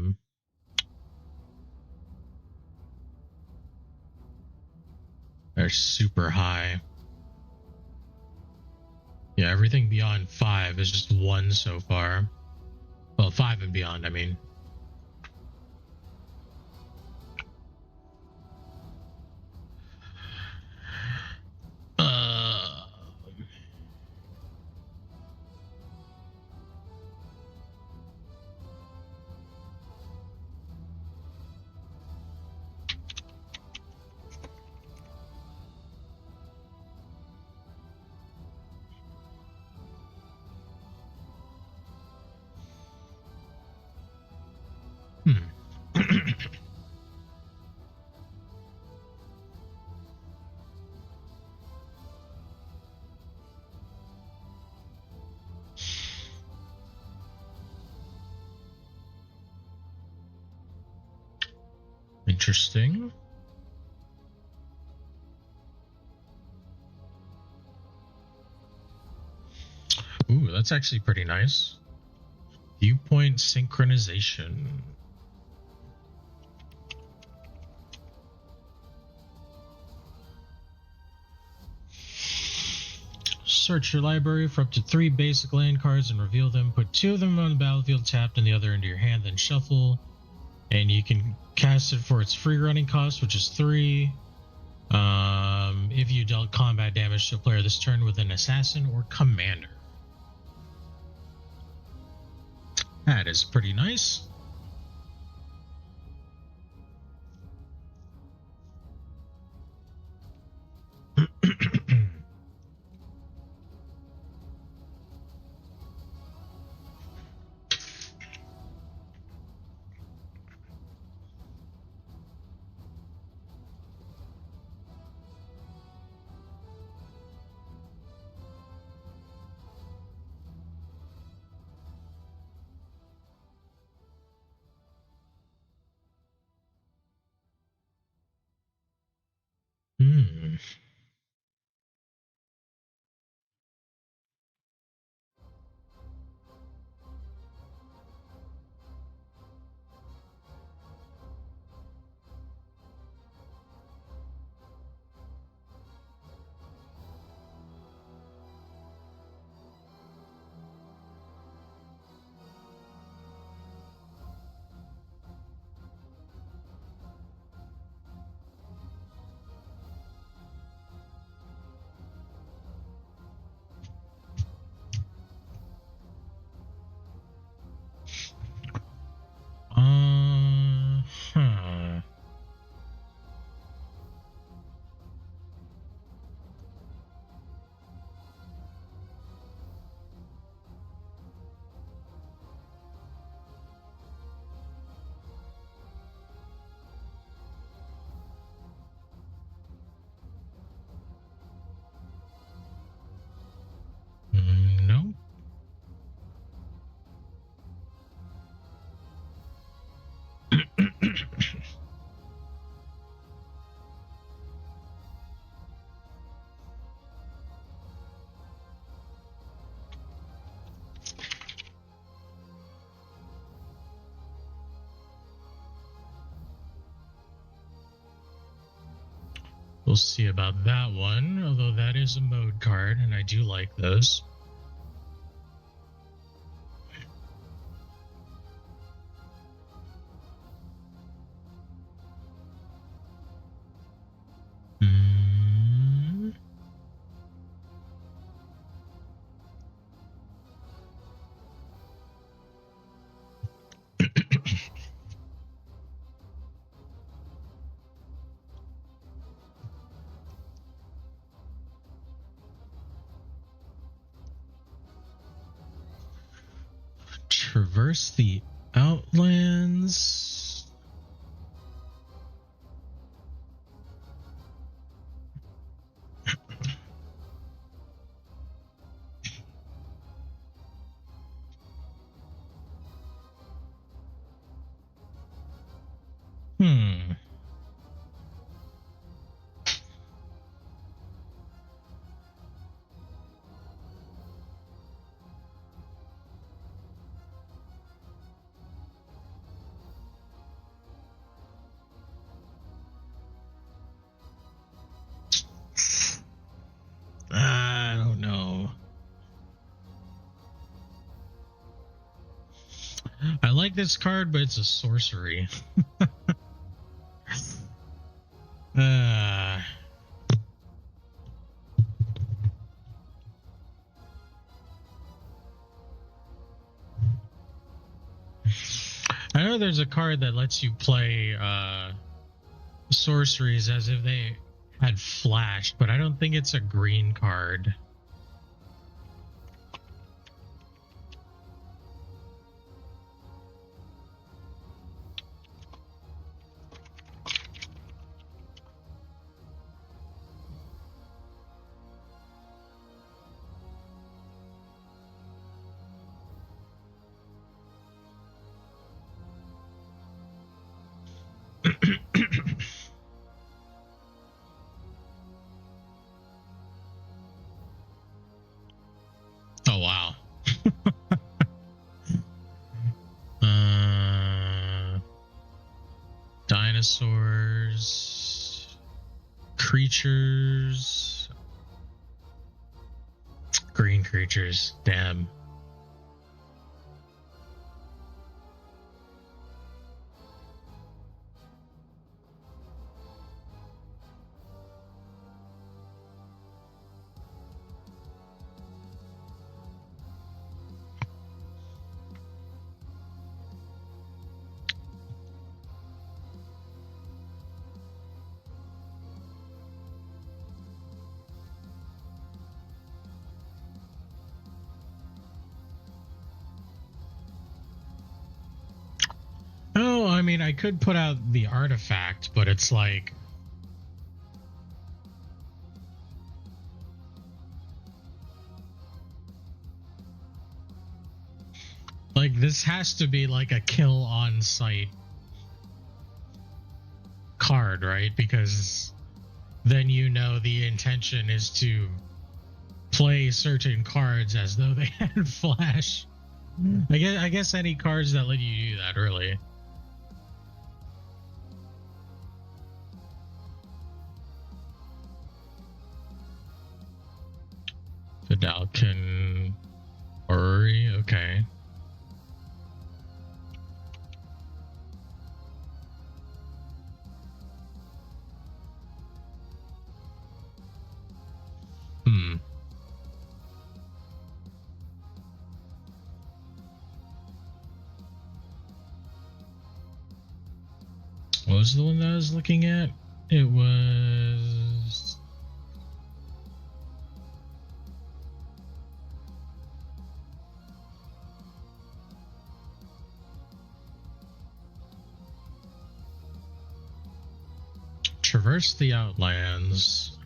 super high. Yeah, everything beyond 5 is just 1 so far. Well, 5 and beyond, I mean. Interesting. Ooh, that's actually pretty nice. Viewpoint synchronization. Search your library for up to 3 basic land cards and reveal them. Put 2 of them on the battlefield tapped and the other into your hand, then shuffle. And you can cast it for its free running cost, which is 3. If you dealt combat damage to a player this turn with an assassin or commander. That is pretty nice. We'll see about that one, although that is a mode card, and I do like those. Traverse the Outlands. I don't know. I like this card, but it's a sorcery. I know there's a card that lets you play sorceries as if they had flashed, but I don't think it's a green card. Oh, wow. Dinosaurs, creatures, green creatures, damn. Oh, I mean, I could put out the artifact, but it's like... Like, this has to be like a kill on site card, right? Because then you know the intention is to play certain cards as though they had flash. I guess any cards that let you do that, really. Vidalcan Ori, okay. What was the one that I was looking at? It was... Traverse the Outlands.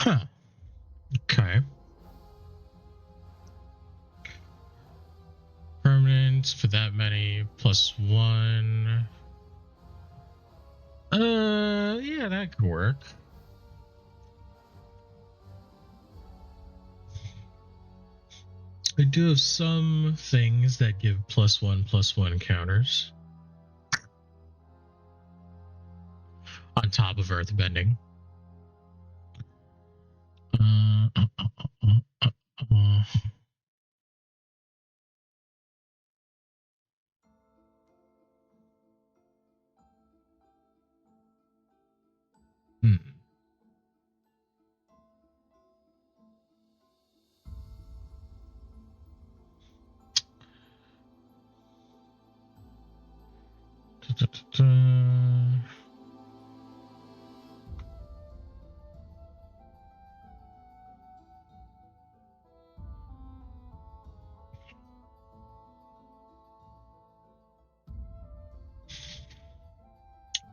Huh. Okay. Permanent for that many +1. Yeah, that could work. I do have some things that give +1/+1 counters on top of earthbending. Uh, uh, uh, uh, uh, uh. Hmm.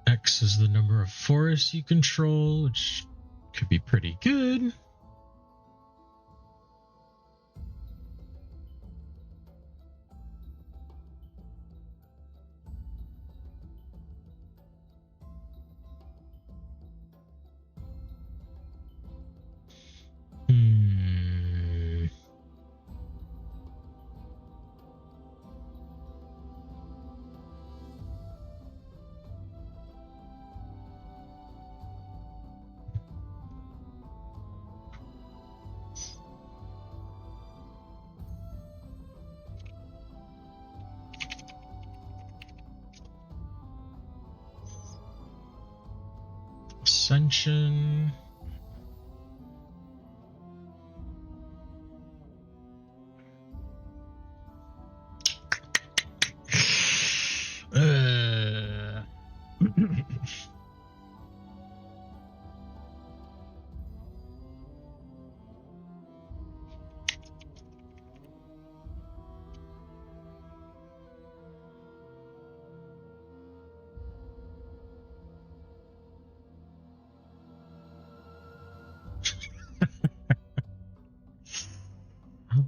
X is the number of forests you control, which could be pretty good. Hmm. Ascension. Uh.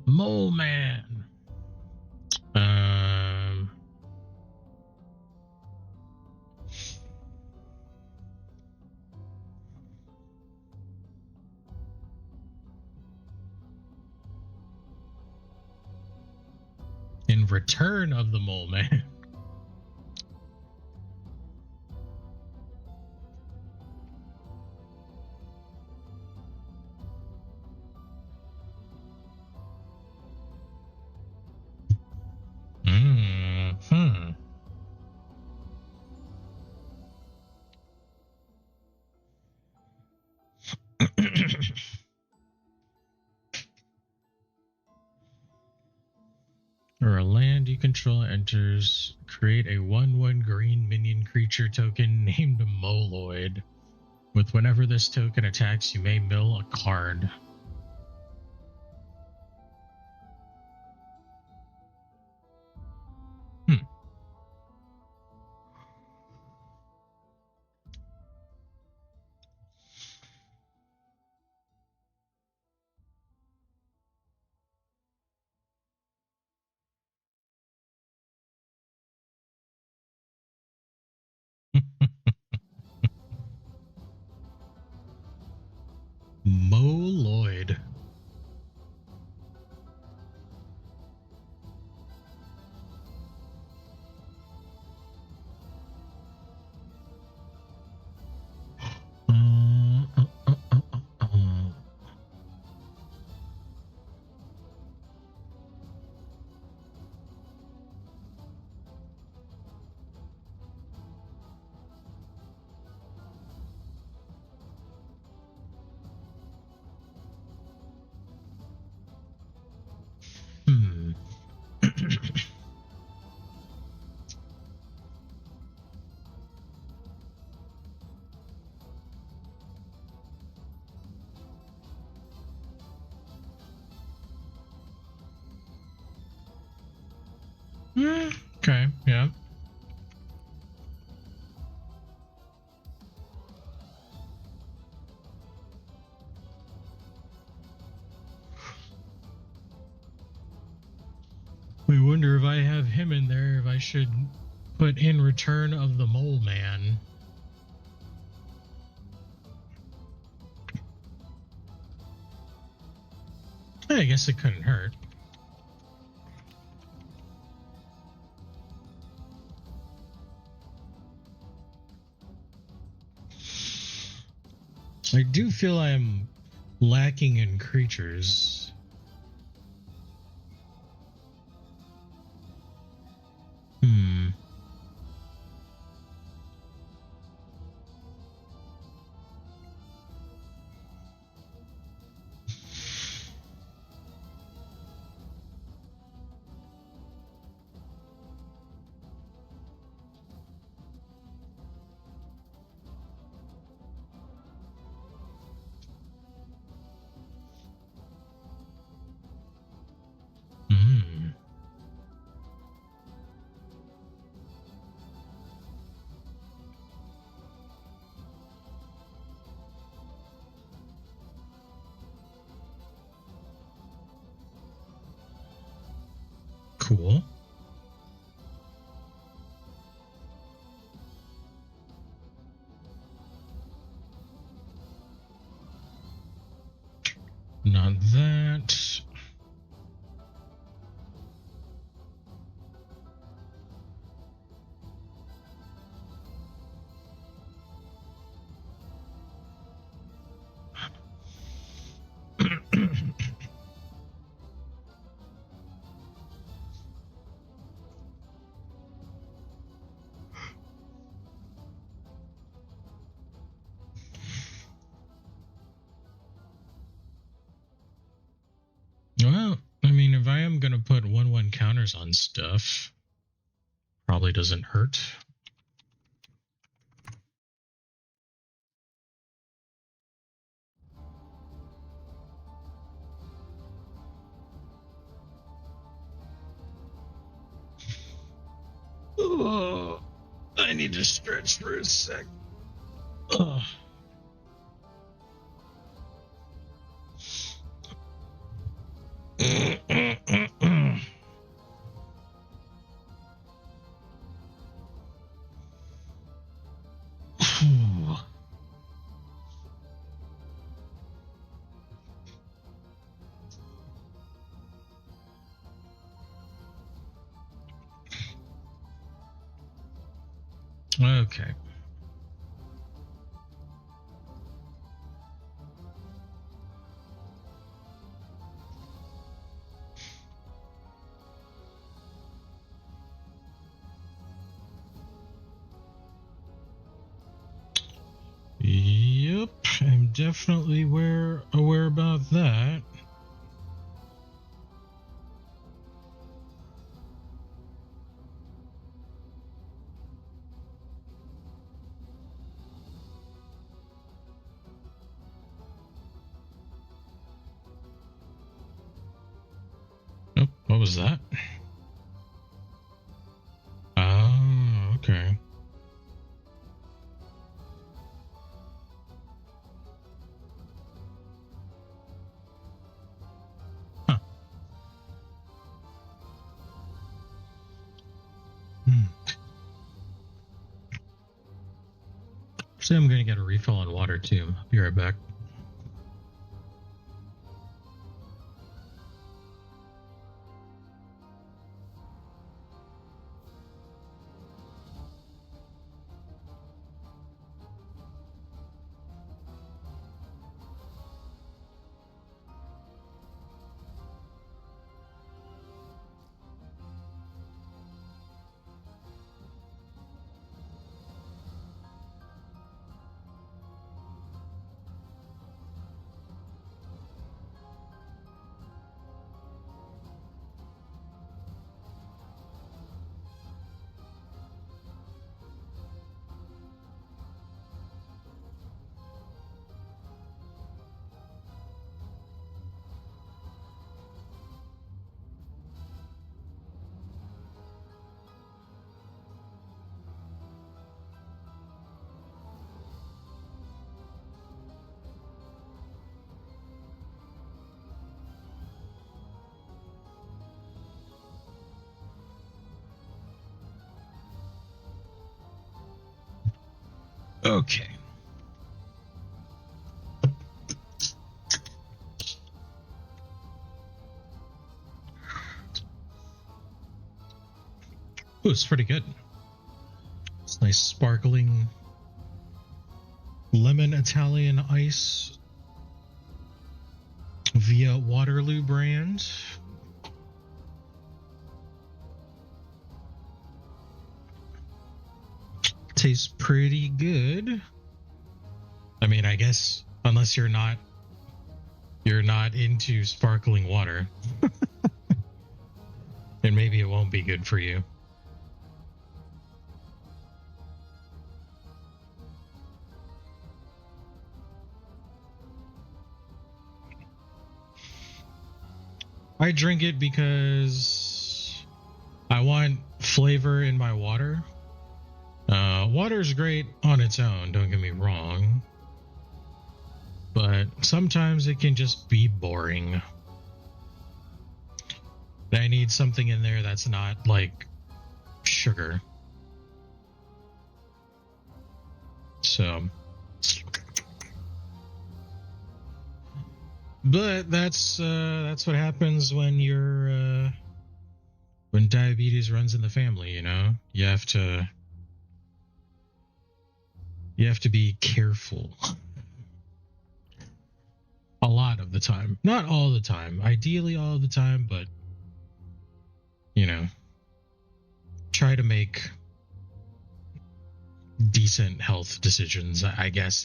Mole Man. Um. In Return of the Mole Man. Hmm. Or a land you control enters, create a 1/1 green minion creature token named Moloid. With whenever this token attacks, you may mill a card. Hmm. Moloid. Uh, uh, uh, uh, uh. Hmm. Okay, yeah. him in there if I should put in Return of the Mole Man. I guess it couldn't hurt. I do feel I am lacking in creatures. Cool. Not that. Well, I mean, if I am going to put 1/1 counters on stuff, probably doesn't hurt. Oh, I need to stretch for a sec. Oh. Okay. Yep, I'm definitely aware about that. Oh, what was that? Oh, okay. Huh. Actually, I'm gonna get a refill on water too. I'll be right back. Okay. Oh, it's pretty good. It's nice sparkling lemon Italian ice via Waterloo brand. Tastes pretty good. I mean, I guess unless you're not into sparkling water, then maybe it won't be good for you. I drink it because I want flavor in my water. Water is great on its own, don't get me wrong. But sometimes it can just be boring. I need something in there that's not like sugar. So, but that's what happens when when diabetes runs in the family, you know? You have to be careful. A lot of the time. Not all the time. Ideally all the time, but you know, try to make decent health decisions. I guess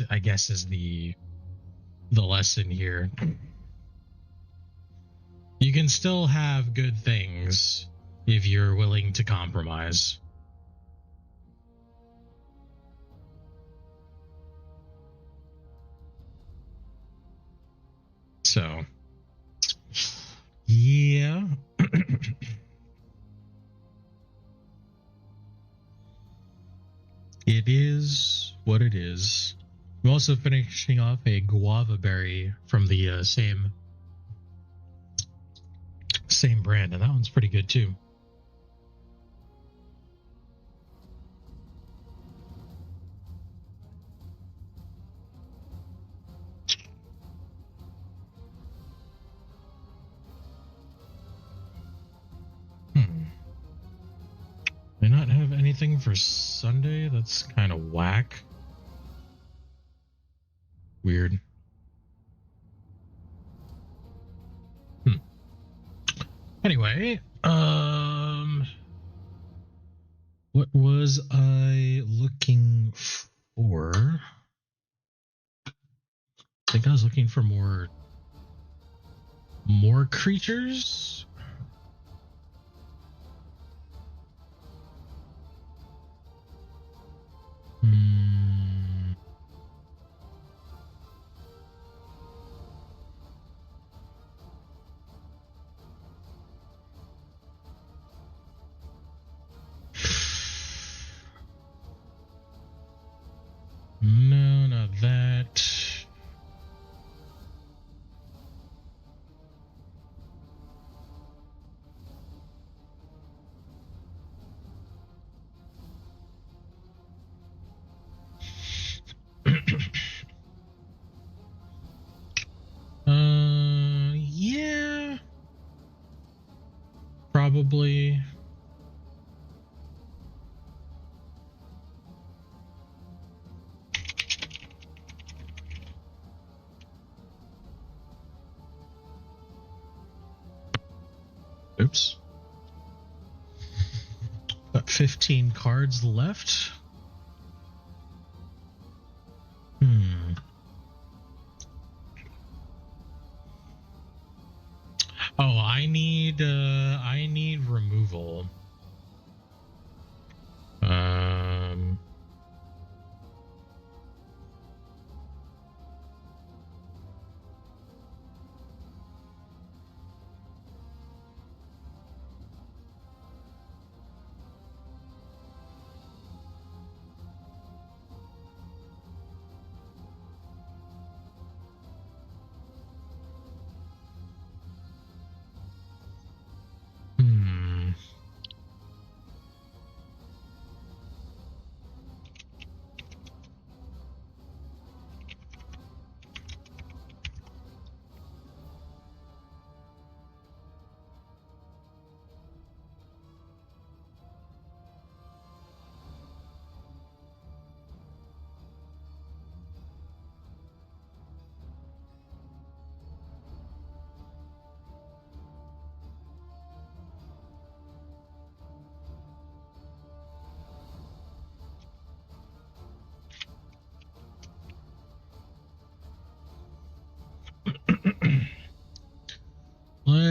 is the lesson here. You can still have good things if you're willing to compromise. So, yeah. It is what it is. I'm also finishing off a guava berry from the same brand, and that one's pretty good too. They not have anything for Sunday? That's kind of whack. Weird. Anyway, what was I looking for? I think I was looking for more creatures. No, not that. Yeah. Probably. Oops. Got 15 cards left. Oh, I need removal.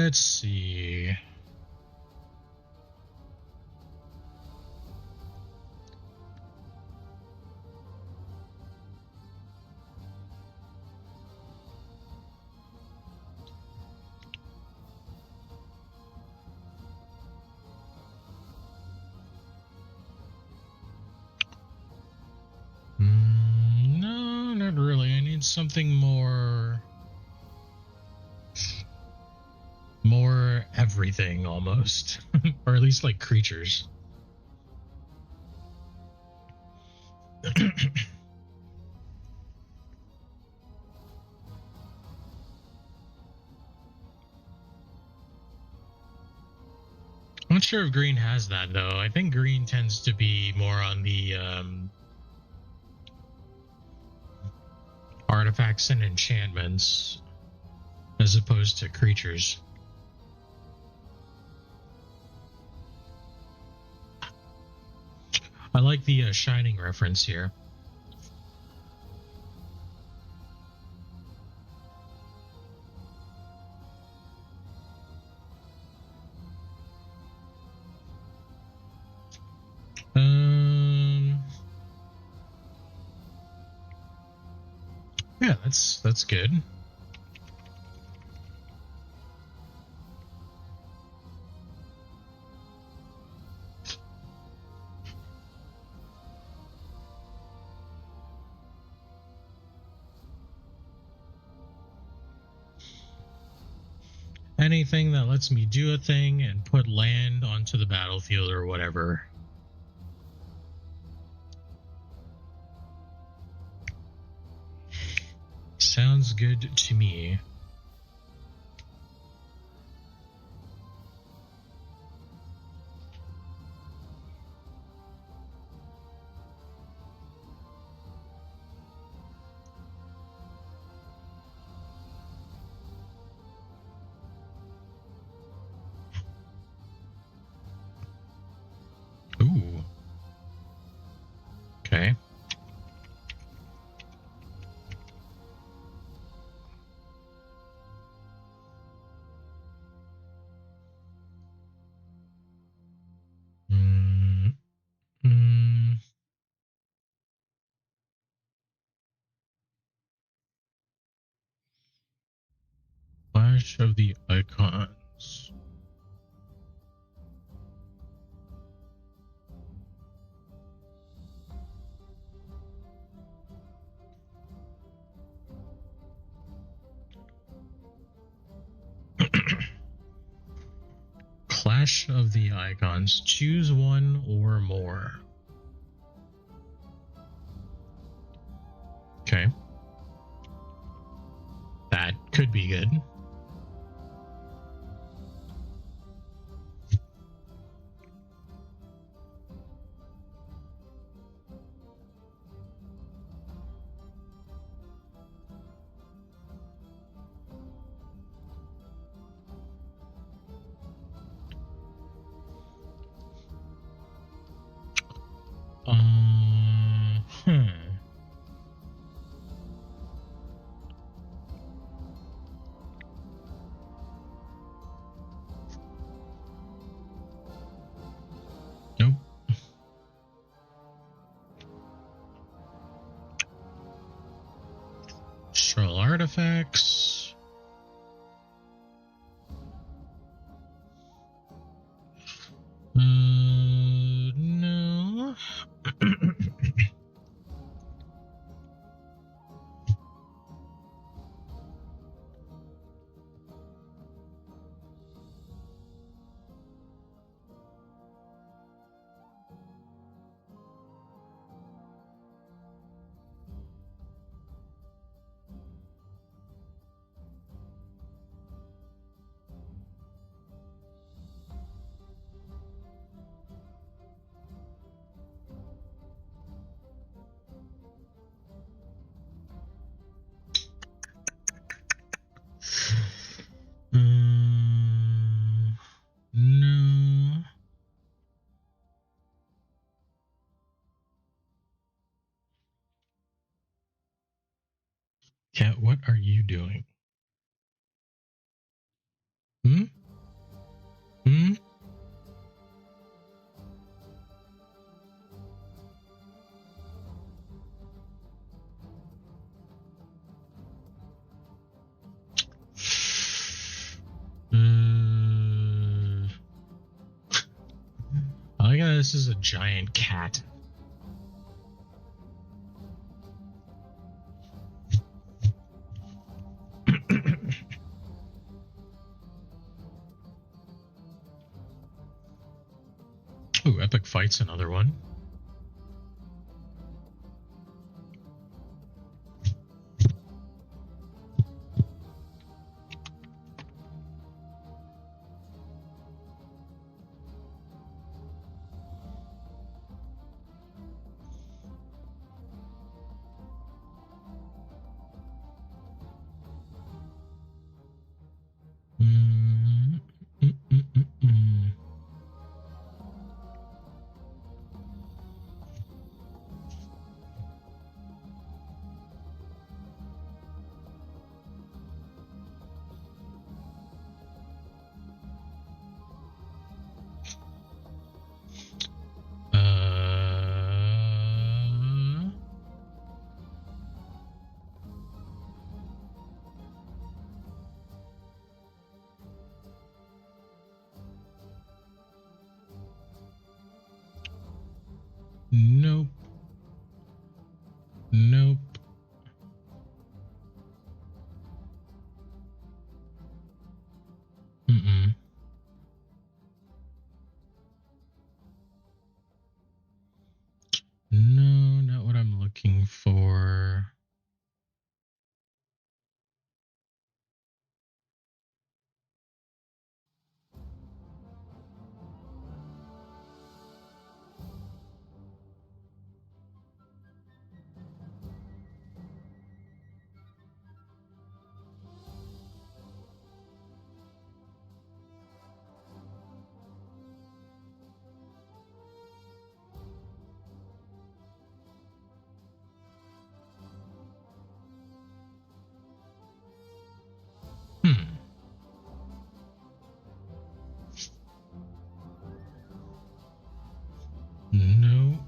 Let's see. No, not really. I need something more everything almost. Or at least like creatures. I'm not sure if green has that though. I think green tends to be more on the artifacts and enchantments as opposed to creatures. I like the Shining reference here. Yeah, that's good. Anything that lets me do a thing and put land onto the battlefield or whatever. Sounds good to me. Ooh. Okay. Flash of the icons. Clash of the icons. Choose one or more. Okay. That could be good. Hmm. Nope. Destroy artifacts. No. No. Cat, what are you doing? Hmm? this is a giant cat. Ooh, Epic Fight's another one. Nope. Nope. Mm-mm. No, not what I'm looking for. No.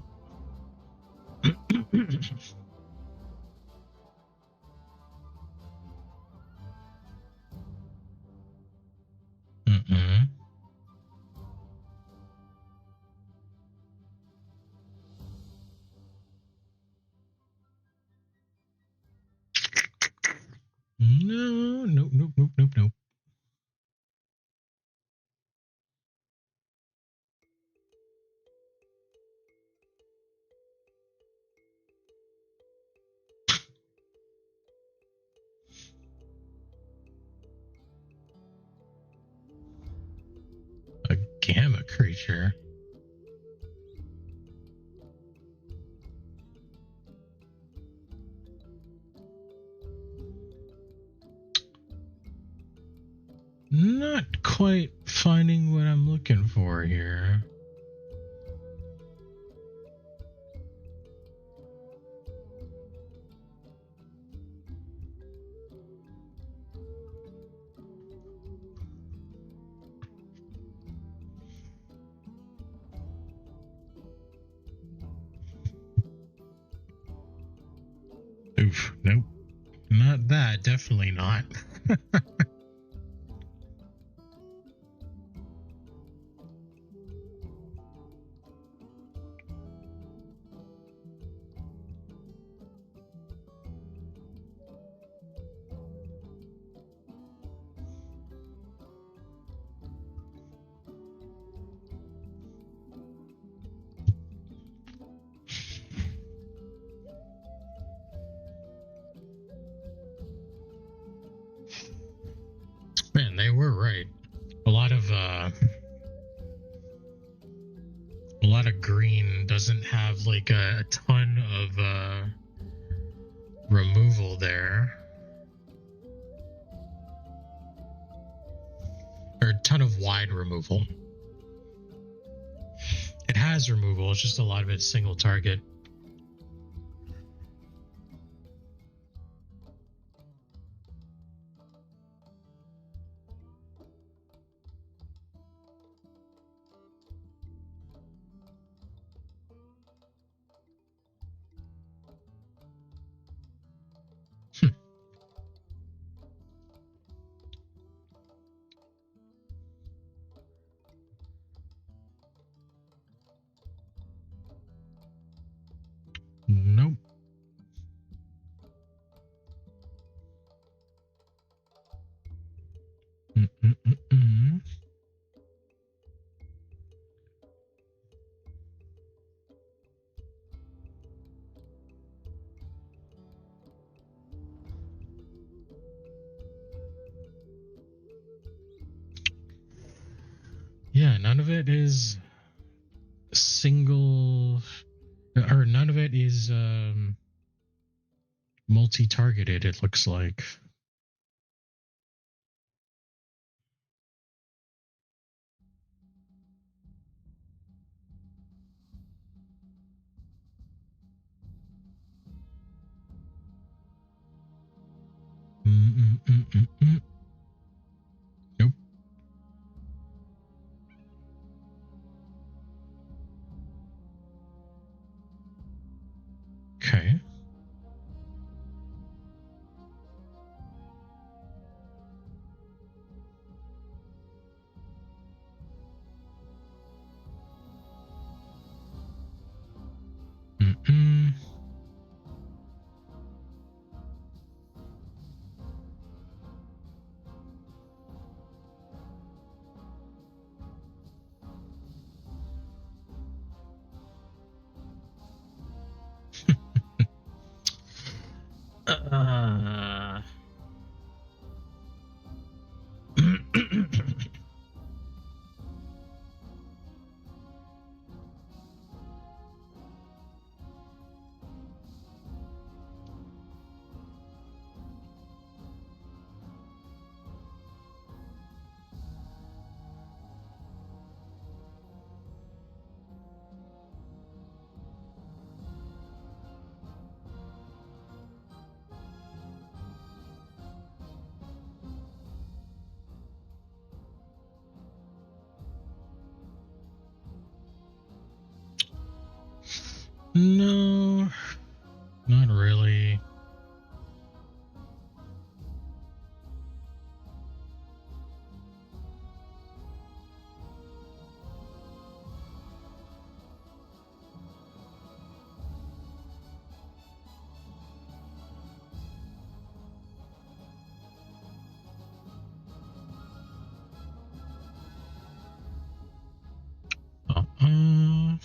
Mm-mm. No, nope, nope, nope, nope, nope. A gamma creature. Not quite finding what I'm looking for here. Oof, nope. Not that, definitely not. Man, they were right. A lot of green doesn't have like a ton of removal there. Or a ton of wide removal. It has removal, it's just a lot of it's single target. none of it is single, or none of it is multi-targeted, it looks like. Nope. Okay. Mm-mm. Uh, no, not really. Uh-uh.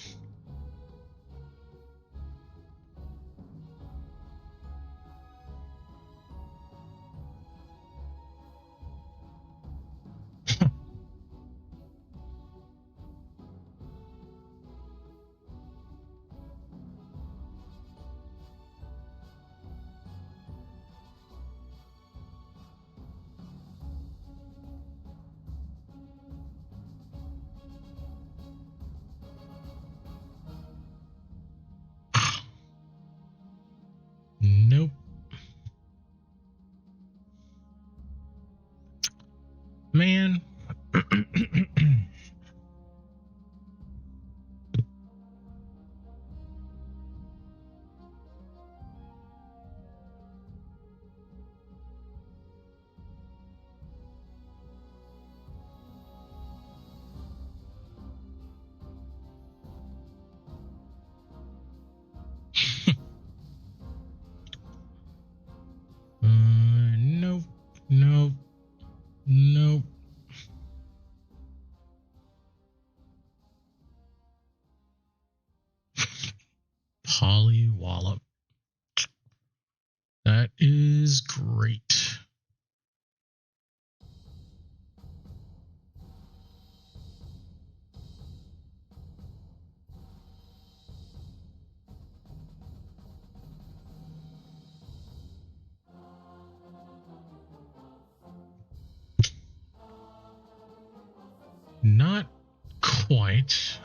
Nope. Man. Nope. Nope. Nope. Polly Wallop. That is great. Not quite.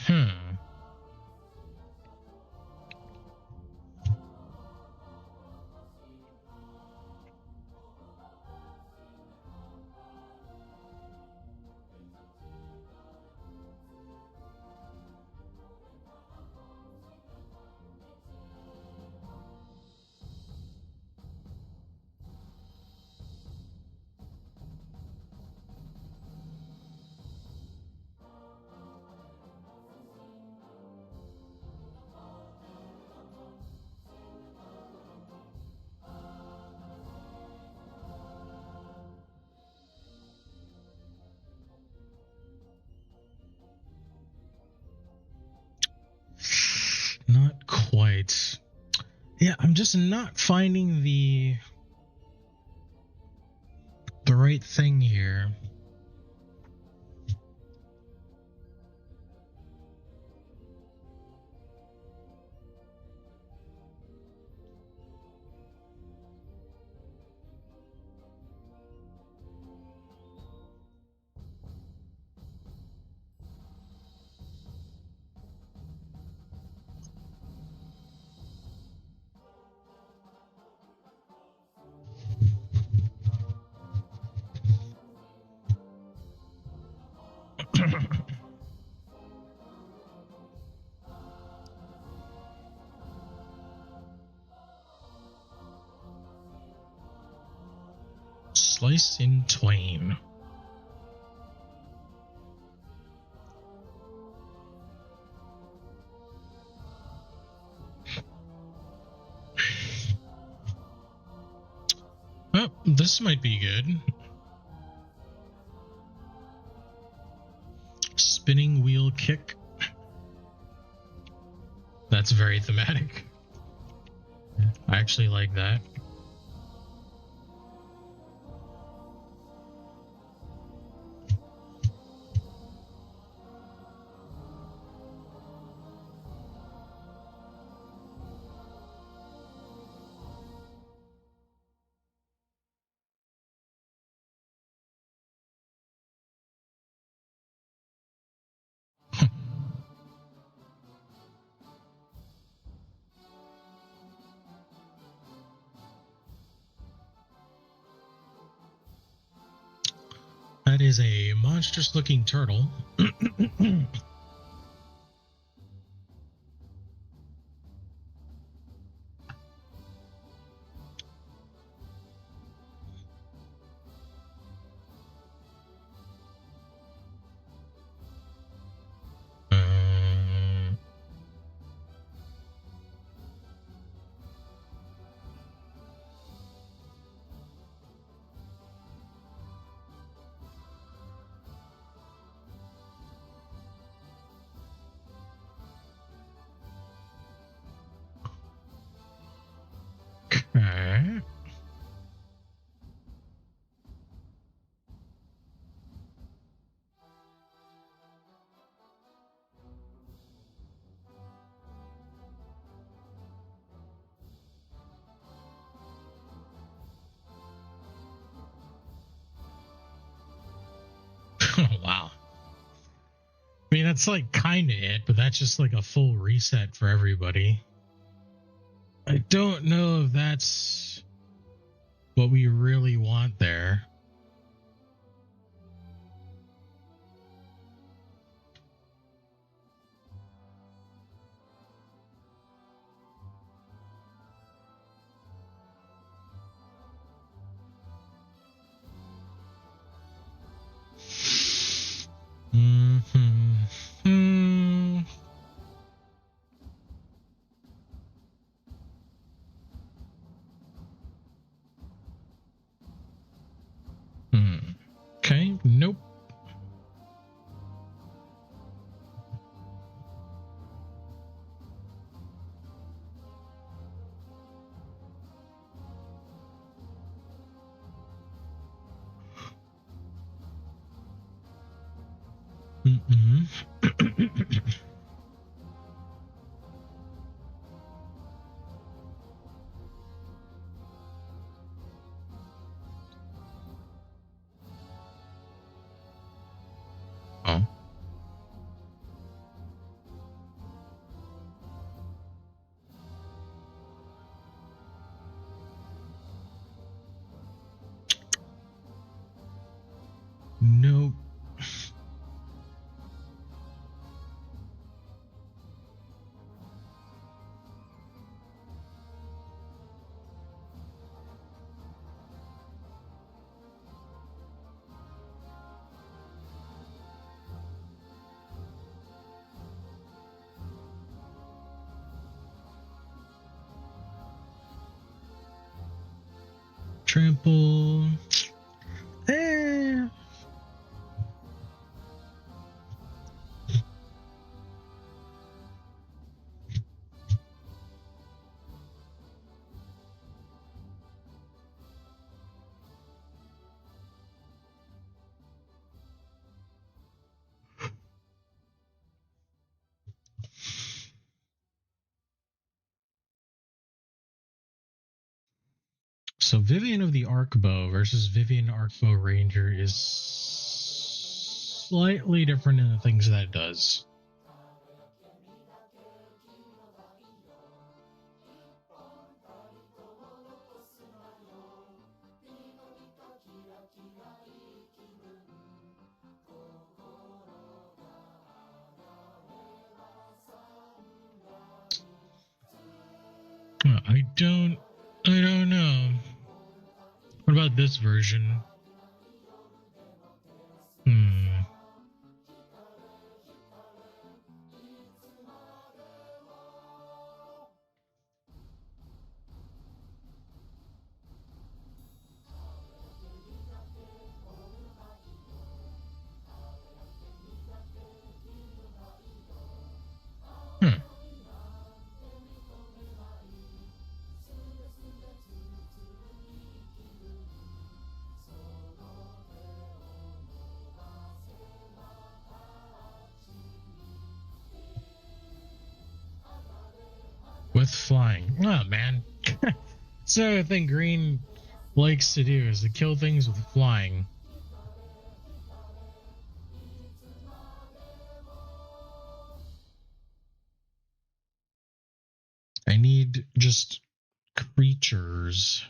Hmm. Yeah, I'm just not finding the right thing here. Sliced in twain. Oh, this might be good. Spinning wheel kick. That's very thematic. I actually like that. That is a monstrous looking turtle. Okay. Wow. I mean, that's like kind of it, but that's just like a full reset for everybody. I don't know if that's what we really want there. Mm-hmm. Okay, nope. Mm-mm. Oh. Nope. Trample. Eh. So Vivian of the Arcbow versus Vivian Arcbow Ranger is slightly different in the things that it does. I don't know. What about this version? With flying. Oh, man. So I think Green likes to do is to kill things with flying. I need just creatures.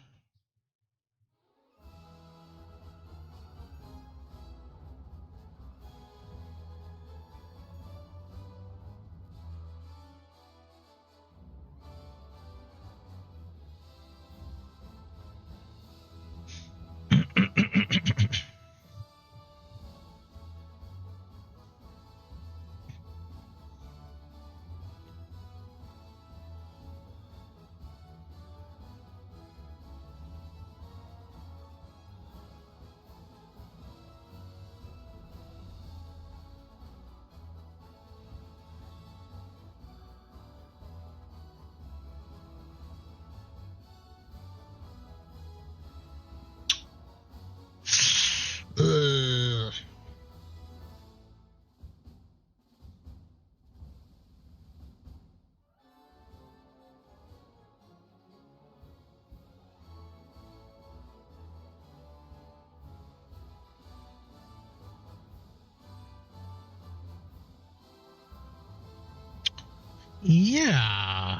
Yeah.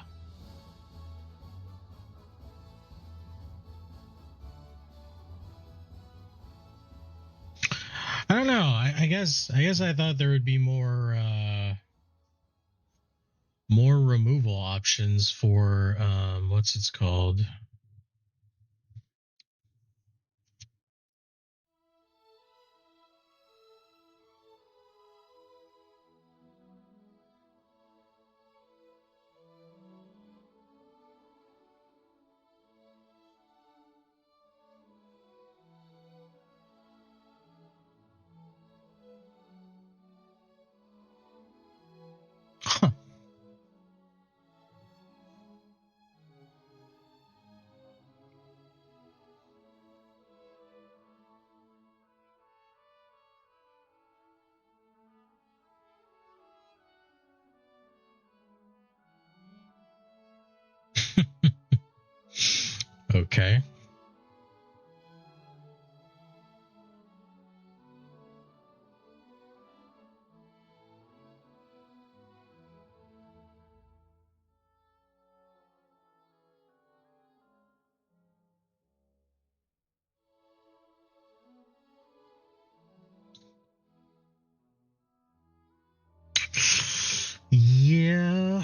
I don't know. I guess I thought there would be more removal options for what's it's called? Huh. Okay. Yeah.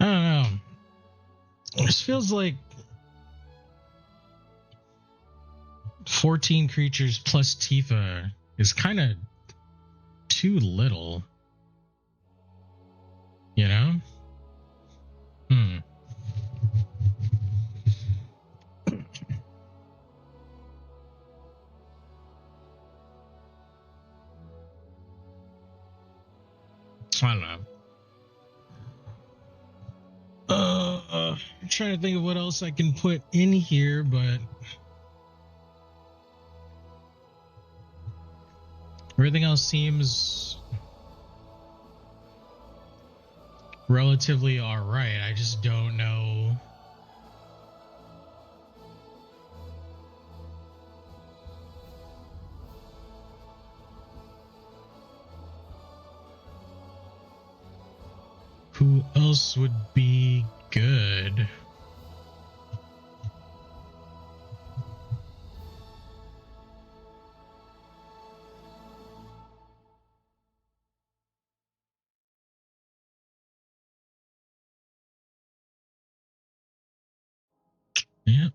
I don't know. This feels like 14 creatures plus Tifa is kind of too little. You know? I don't know. I'm trying to think of what else I can put in here, but everything else seems relatively alright. I just don't know. Who else would be good? Yeah.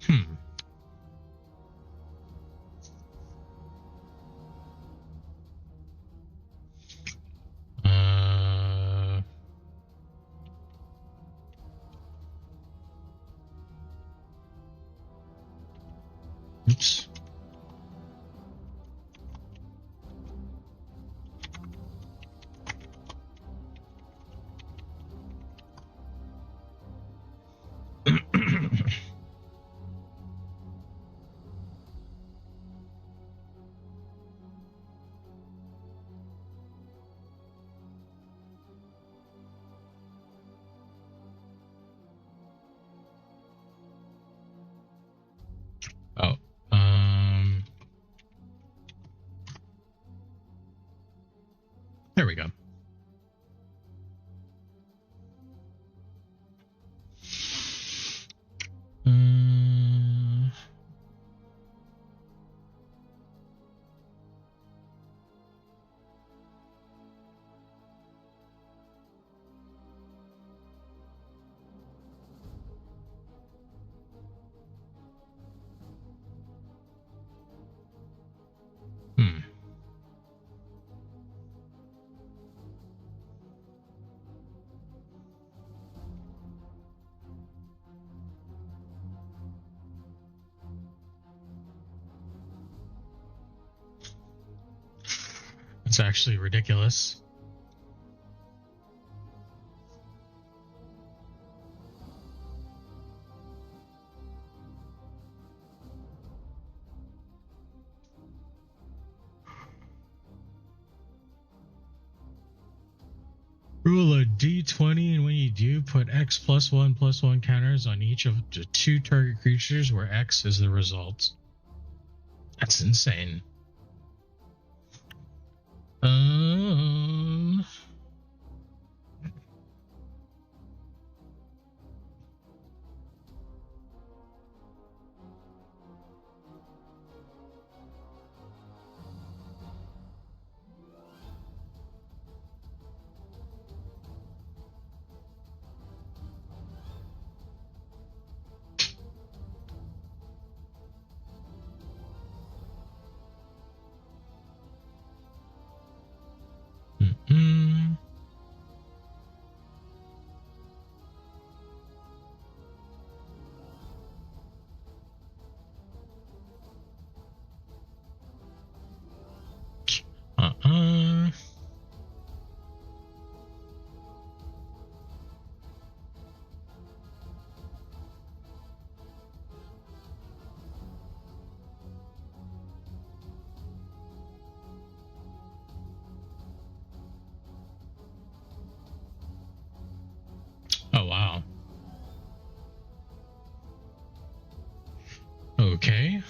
Hmm. Oops. Oh. There we go. Hmm. It's actually ridiculous. Roll a d20, and when you do, put X +1/+1 counters on each of the 2 target creatures where X is the result. That's insane. Oh, wow. Okay.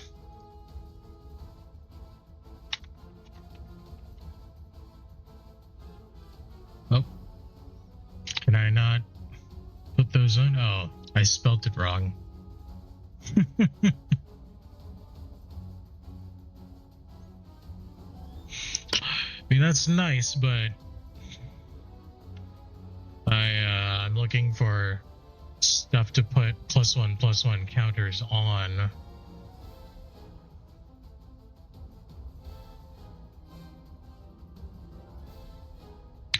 Oh. Can I not put those on? Oh, I spelt it wrong. I mean, that's nice, but I'm looking for stuff to put +1/+1 counters on.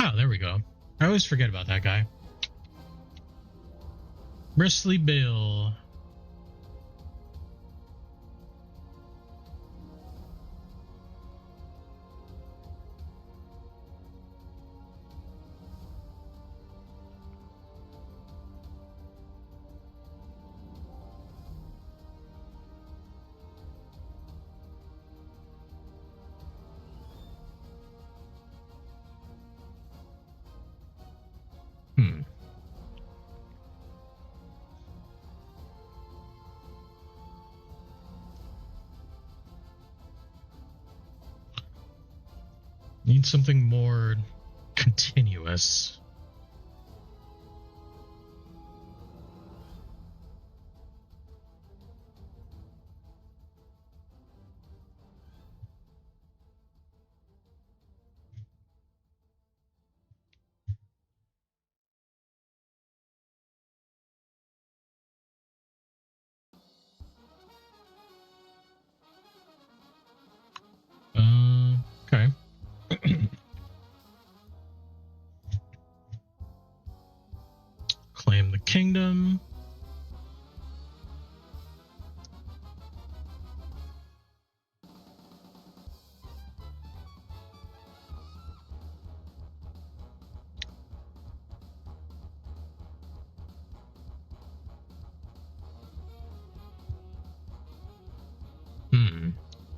Oh, there we go. I always forget about that guy. Bristly Bill. Need something more continuous. Okay. Claim the kingdom.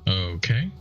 Okay.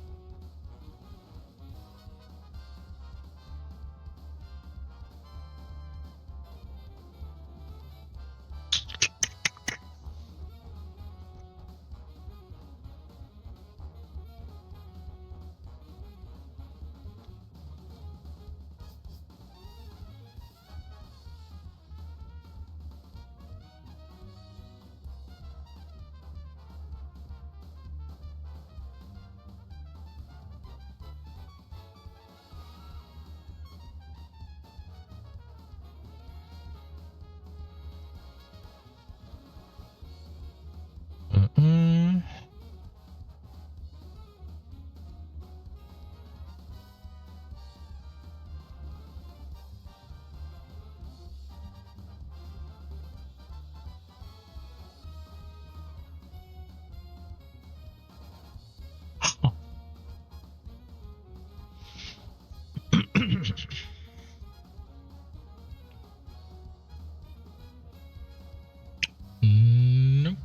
Nope.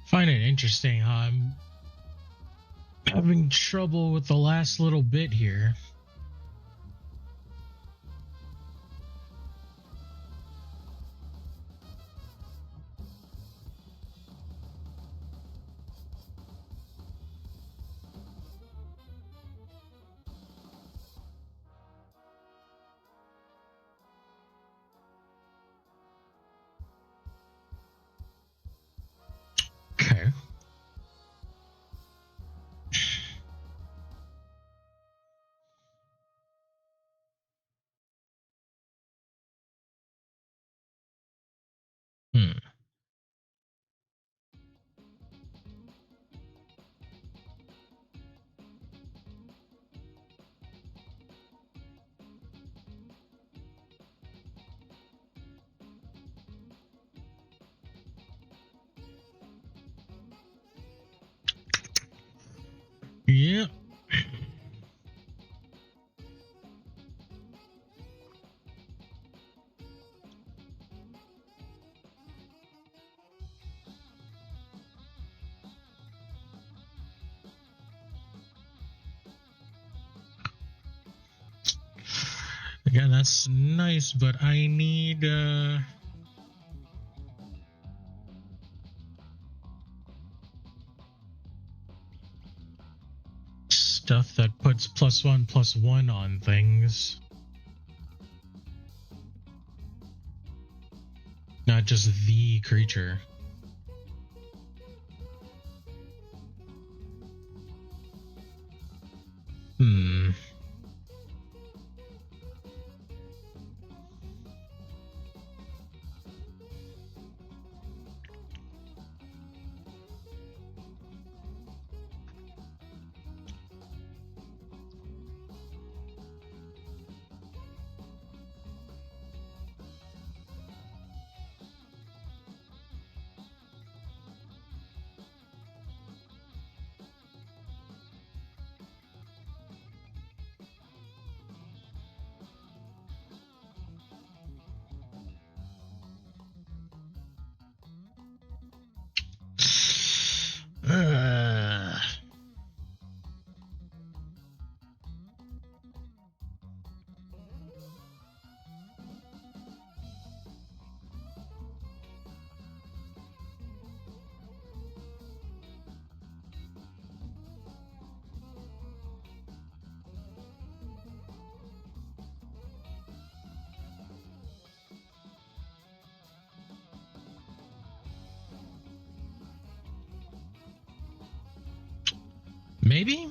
Find it interesting how I'm having trouble with the last little bit here. Okay. Yep. Again, that's nice, but I need stuff that puts +1/+1 on things. Not just the creature. Hmm. Maybe?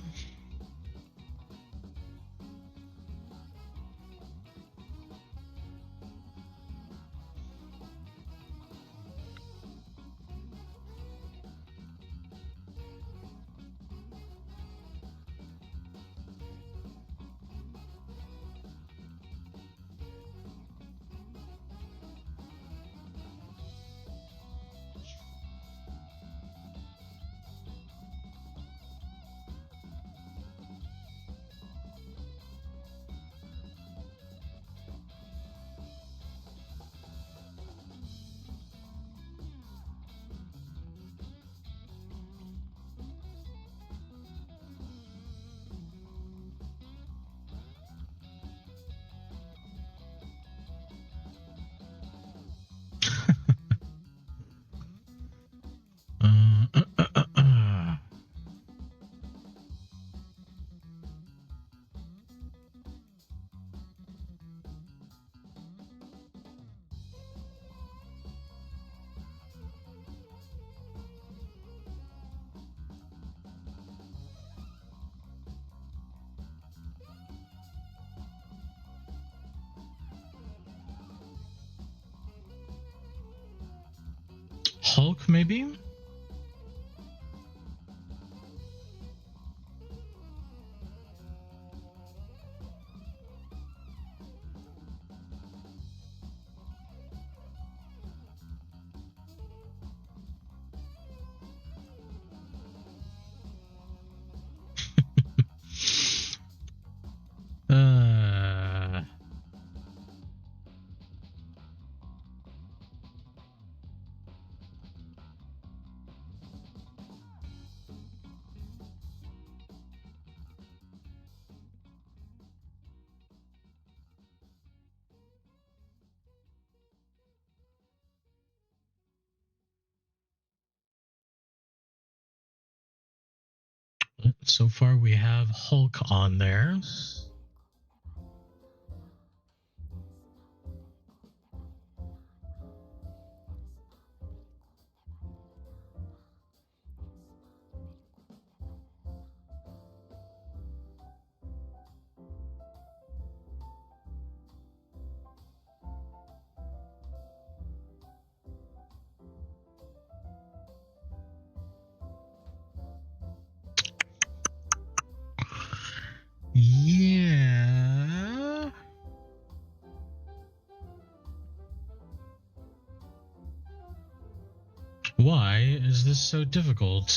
uh, uh, uh, uh, uh. Hulk, maybe? uh, so far we have Hulk on there. Yeah. Why is this so difficult?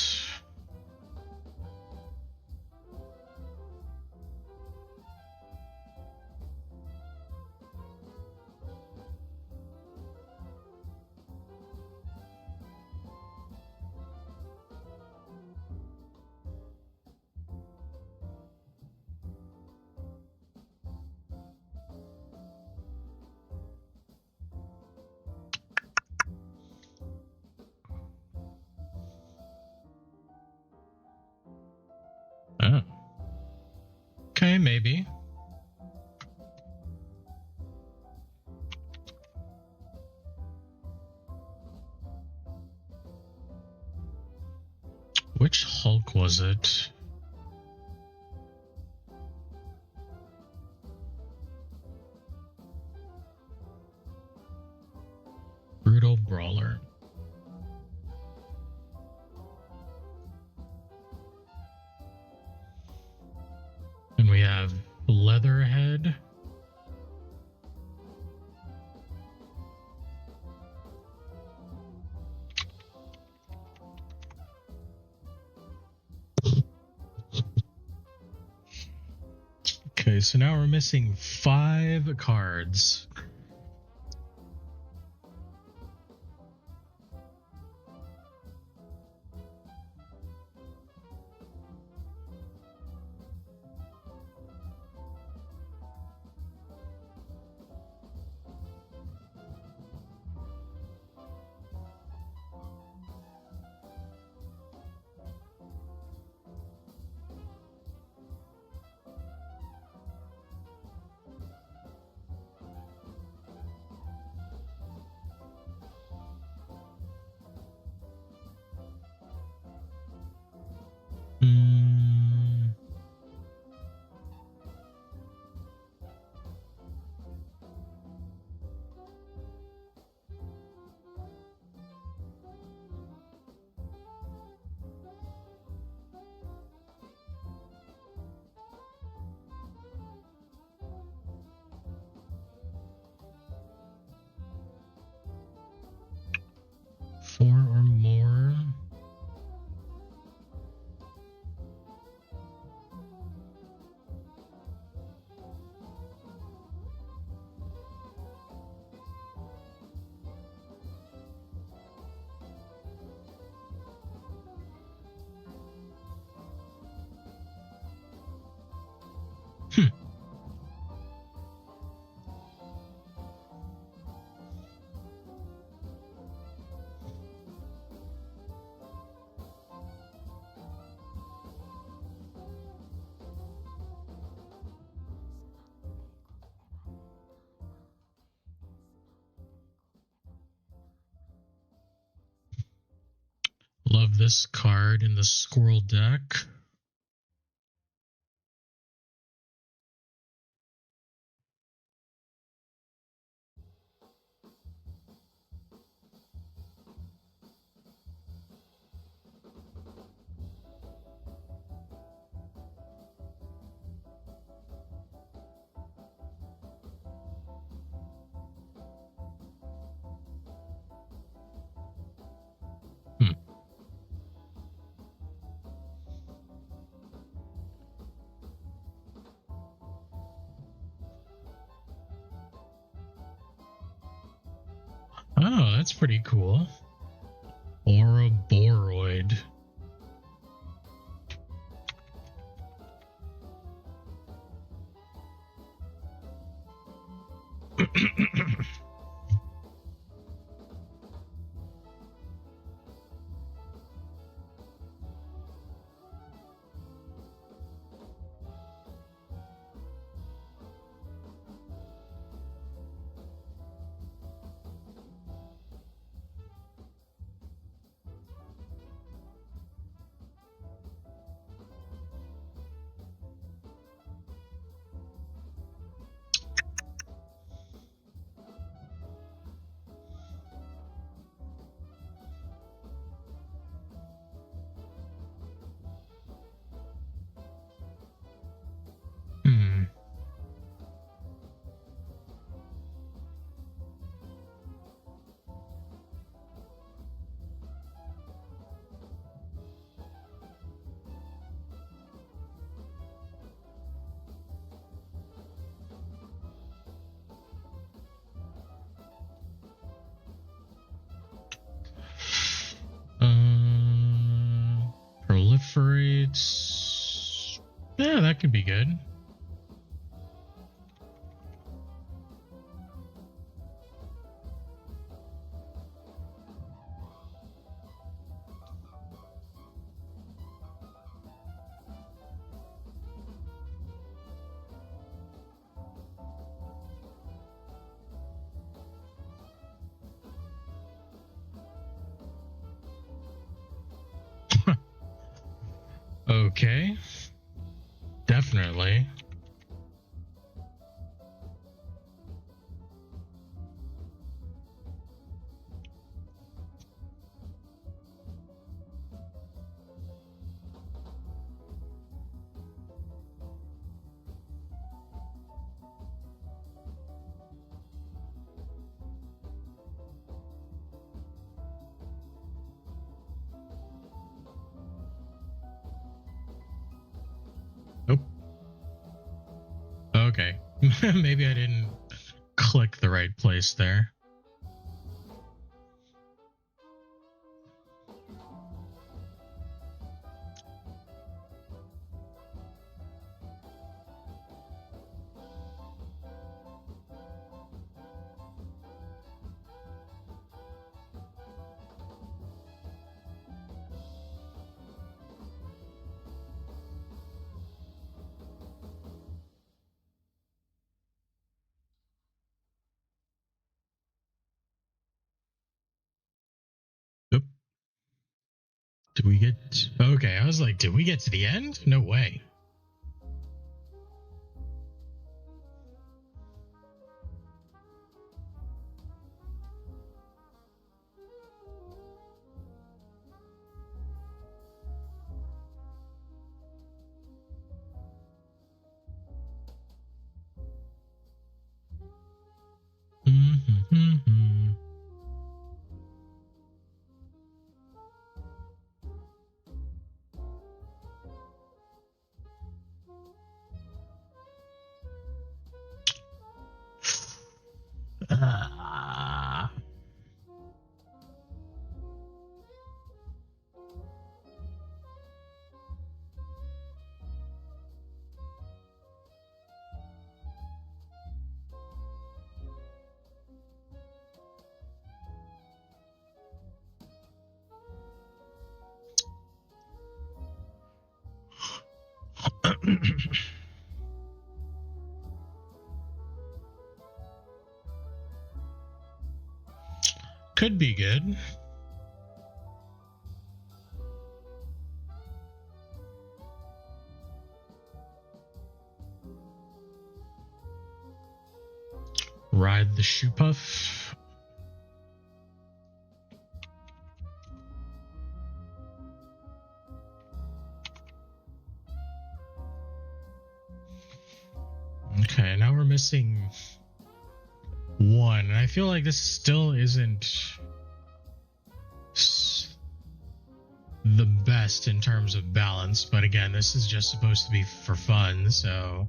Okay, maybe. Which Hulk was it? Brutal Brawler. And we have Leatherhead. Okay, so now we're missing 5 cards. Four or more. Love this card in the Squirrel deck. Oh, that's pretty cool. Ouroboros. Proliferates. Yeah, that could be good. Okay. Definitely. Nope. Okay. Maybe I didn't click the right place there. Oop. Did we get... Okay, I was like, did we get to the end? No way. Ah. Could be good. Ride the shoe puff. Okay, now we're missing one. And I feel like this still isn't the best in terms of balance, but again, this is just supposed to be for fun, so...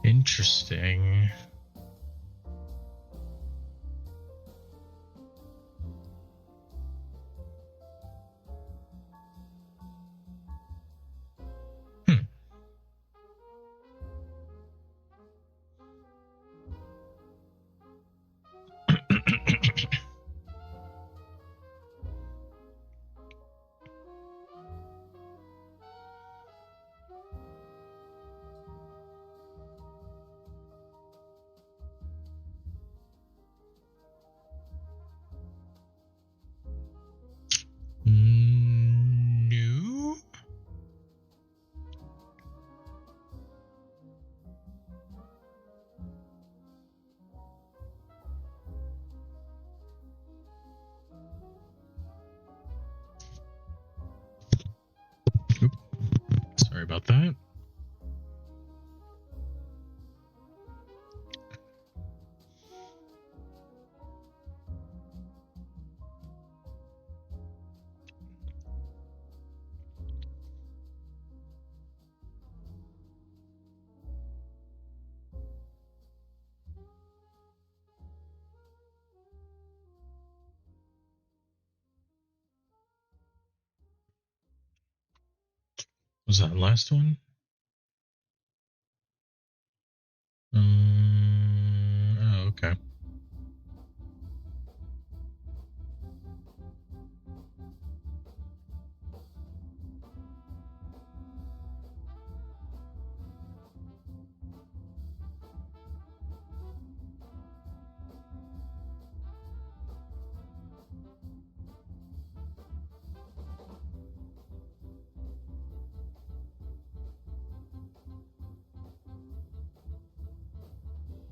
Interesting. No? Oop. Sorry about that. Was that last one? Oh, okay.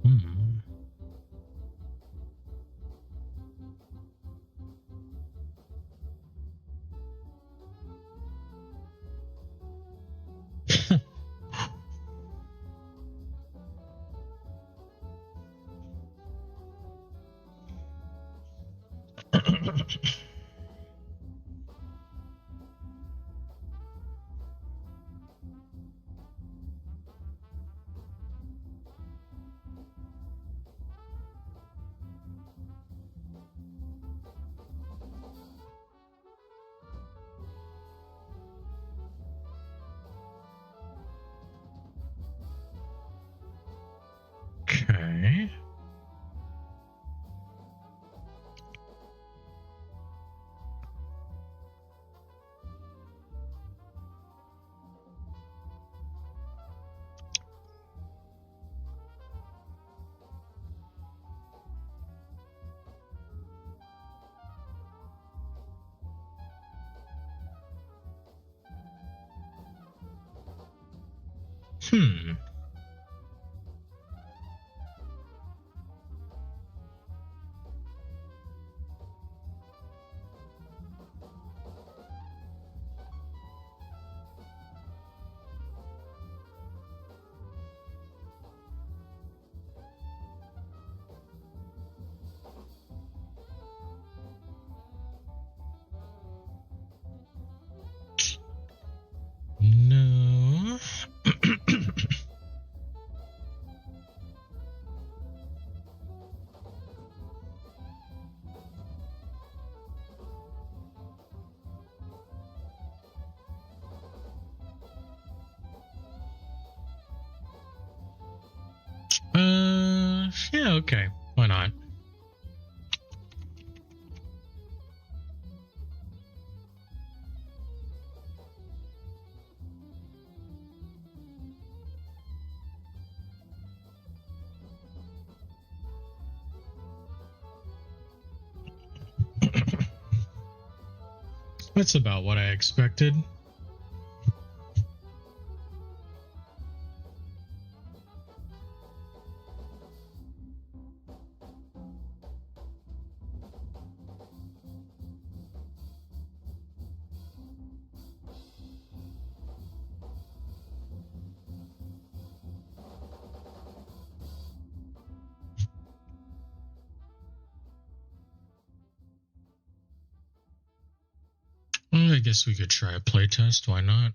Hmm. Okay. Hmm. No. Yeah, okay. Why not? That's about what I expected. Well, I guess we could try a playtest. Why not?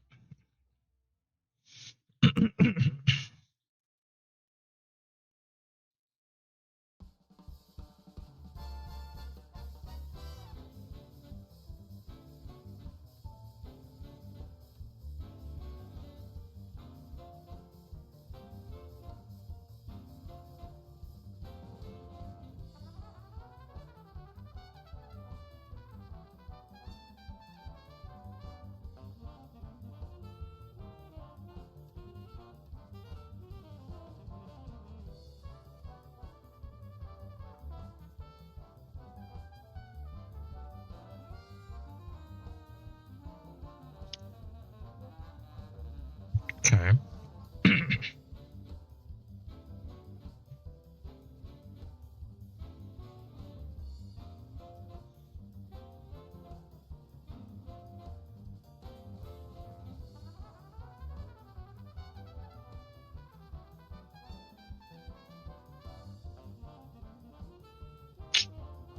Okay.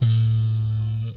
Uh,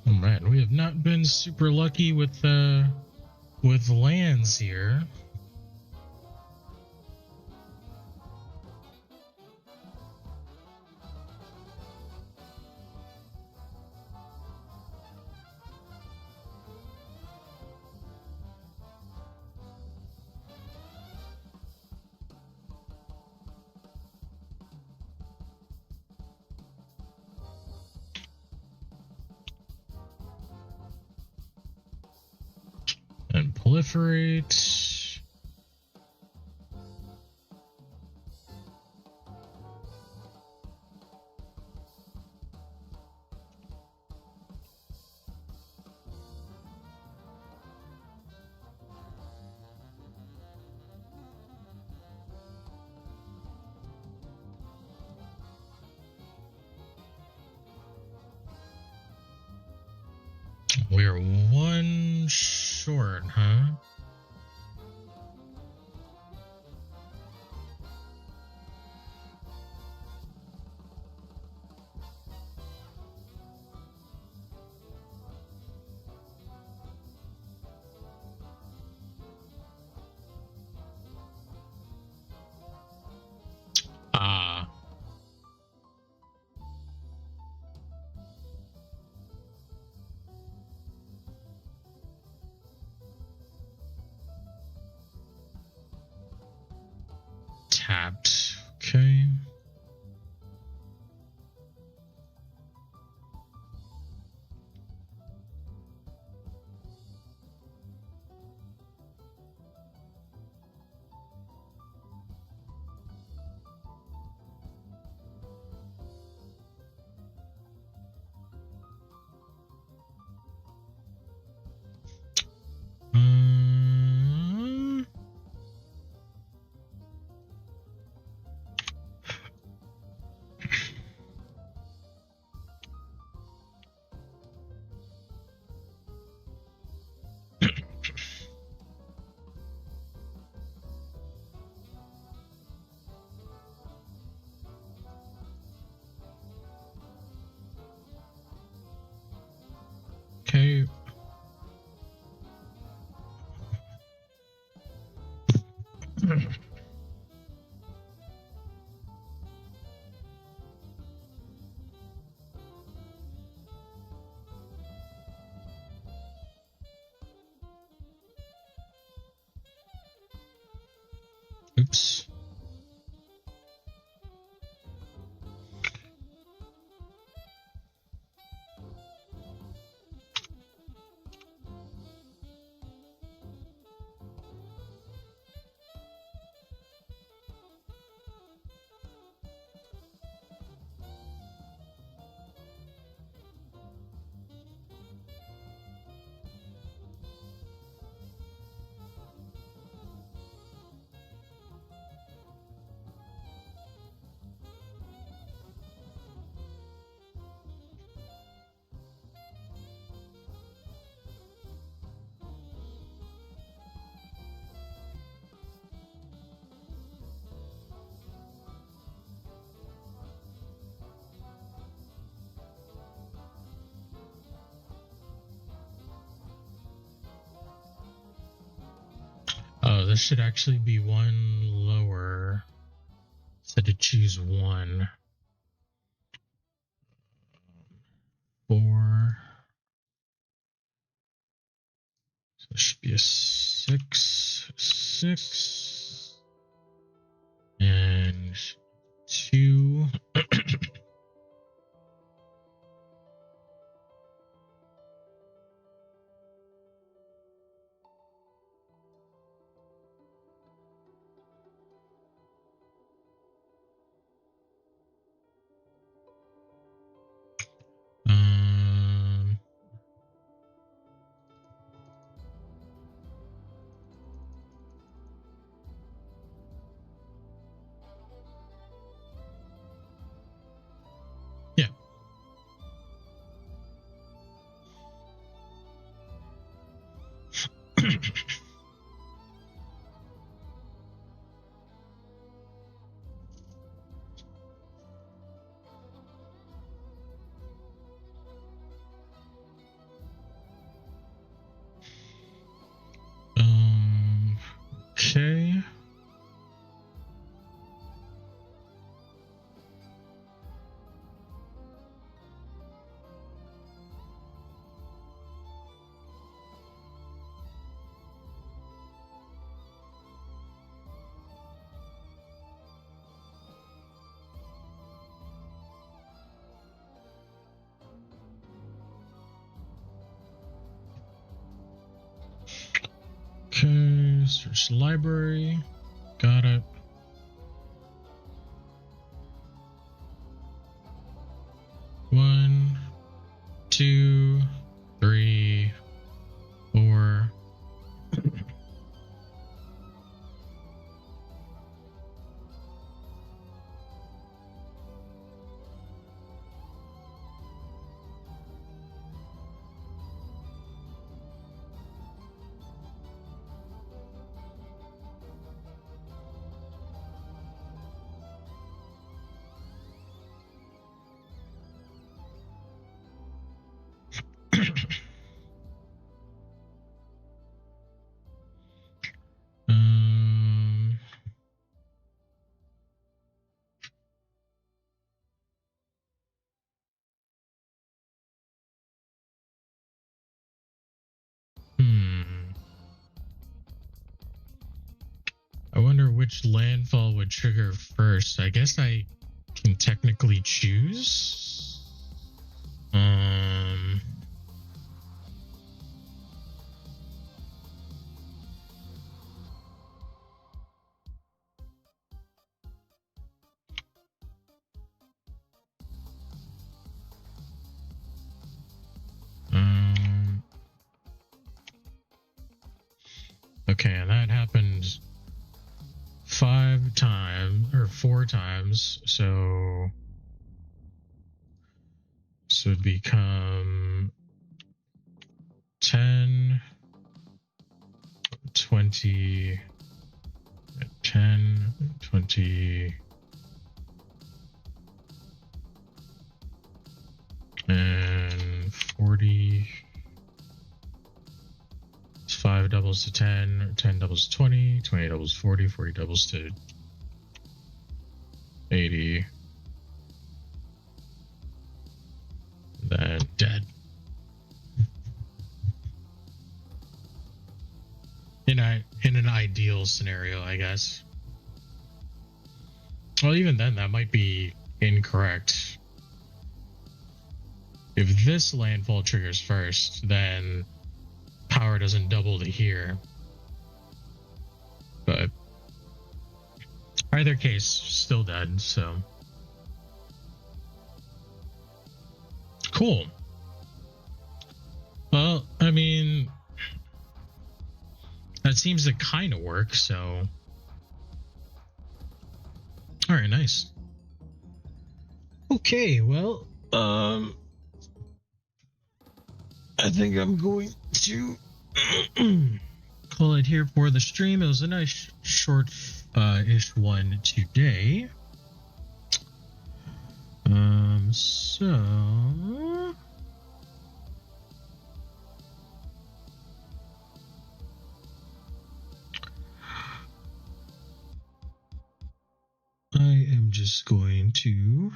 Oh man, we have not been super lucky with lands here. And proliferate. We're one short, huh? Ah. Tapped. Okay. Okay. Oops. Oh, this should actually be one lower. So to choose one. 4. So this should be a 6. 6. And 2. Search library. Got it. One, two, three, four. I wonder which landfall would trigger first. I guess I can technically choose. Okay, and that happened 5 times or 4 times, so it'd become 10, 20, 10, 20, and 40. 5 doubles to 10, 10 doubles to 20, 20 doubles to 40, 40 doubles to 80. Then dead. In an ideal scenario, I guess. Well, even then, that might be incorrect. If this landfall triggers first, then power doesn't double to here. But either case, still dead, so. Cool. Well, I mean, that seems to kind of work, so. Alright, nice. Okay, well, I think I'm going to call it here for the stream. It was a nice short-ish one today. So I am just going to,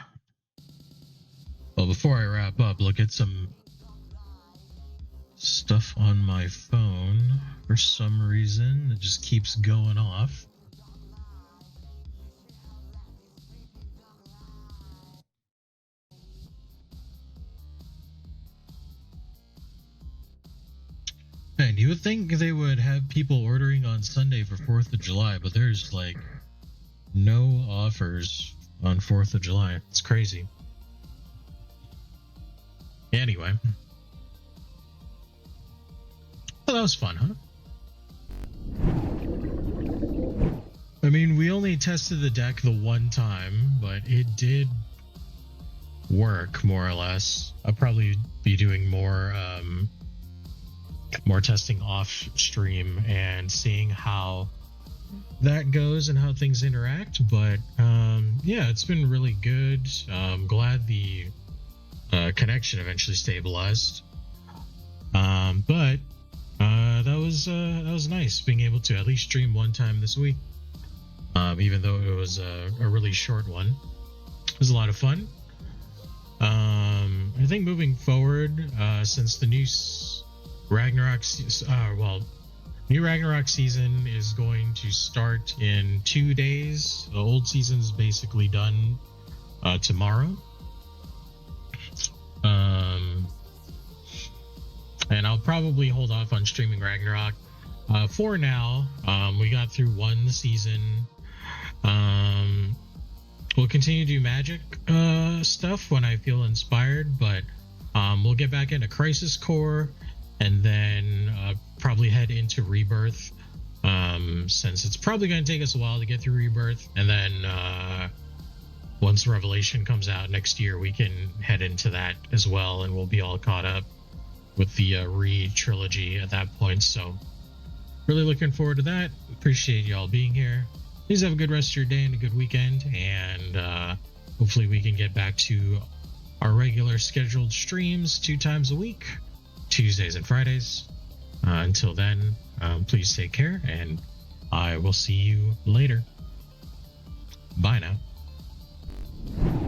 well, before I wrap up, look at some stuff on my phone. For some reason, it just keeps going off. Man, you would think they would have people ordering on Sunday for 4th of July, but there's like no offers on 4th of July. It's crazy. Anyway. Well, that was fun, huh? I mean, we only tested the deck the one time, but it did work, more or less. I'll probably be doing more testing off stream and seeing how that goes and how things interact. But yeah, it's been really good. I'm glad the connection eventually stabilized. But that was nice being able to at least stream one time this week, even though it was a really short one. It was a lot of fun. I think moving forward, since the new Ragnarok season is going to start in 2 days. The old season's basically done tomorrow. And I'll probably hold off on streaming Ragnarok For now, we got through one season. We'll continue to do magic stuff when I feel inspired, but we'll get back into Crisis Core and then probably head into Rebirth, since it's probably going to take us a while to get through Rebirth. And then once Revelation comes out next year, we can head into that as well, and we'll be all caught up with the re-trilogy at that point. So really looking forward to that. Appreciate y'all being here. Please have a good rest of your day and a good weekend, and hopefully we can get back to our regular scheduled streams 2 times a week, Tuesdays and Fridays. Until then, please take care, and I will see you later. Bye now.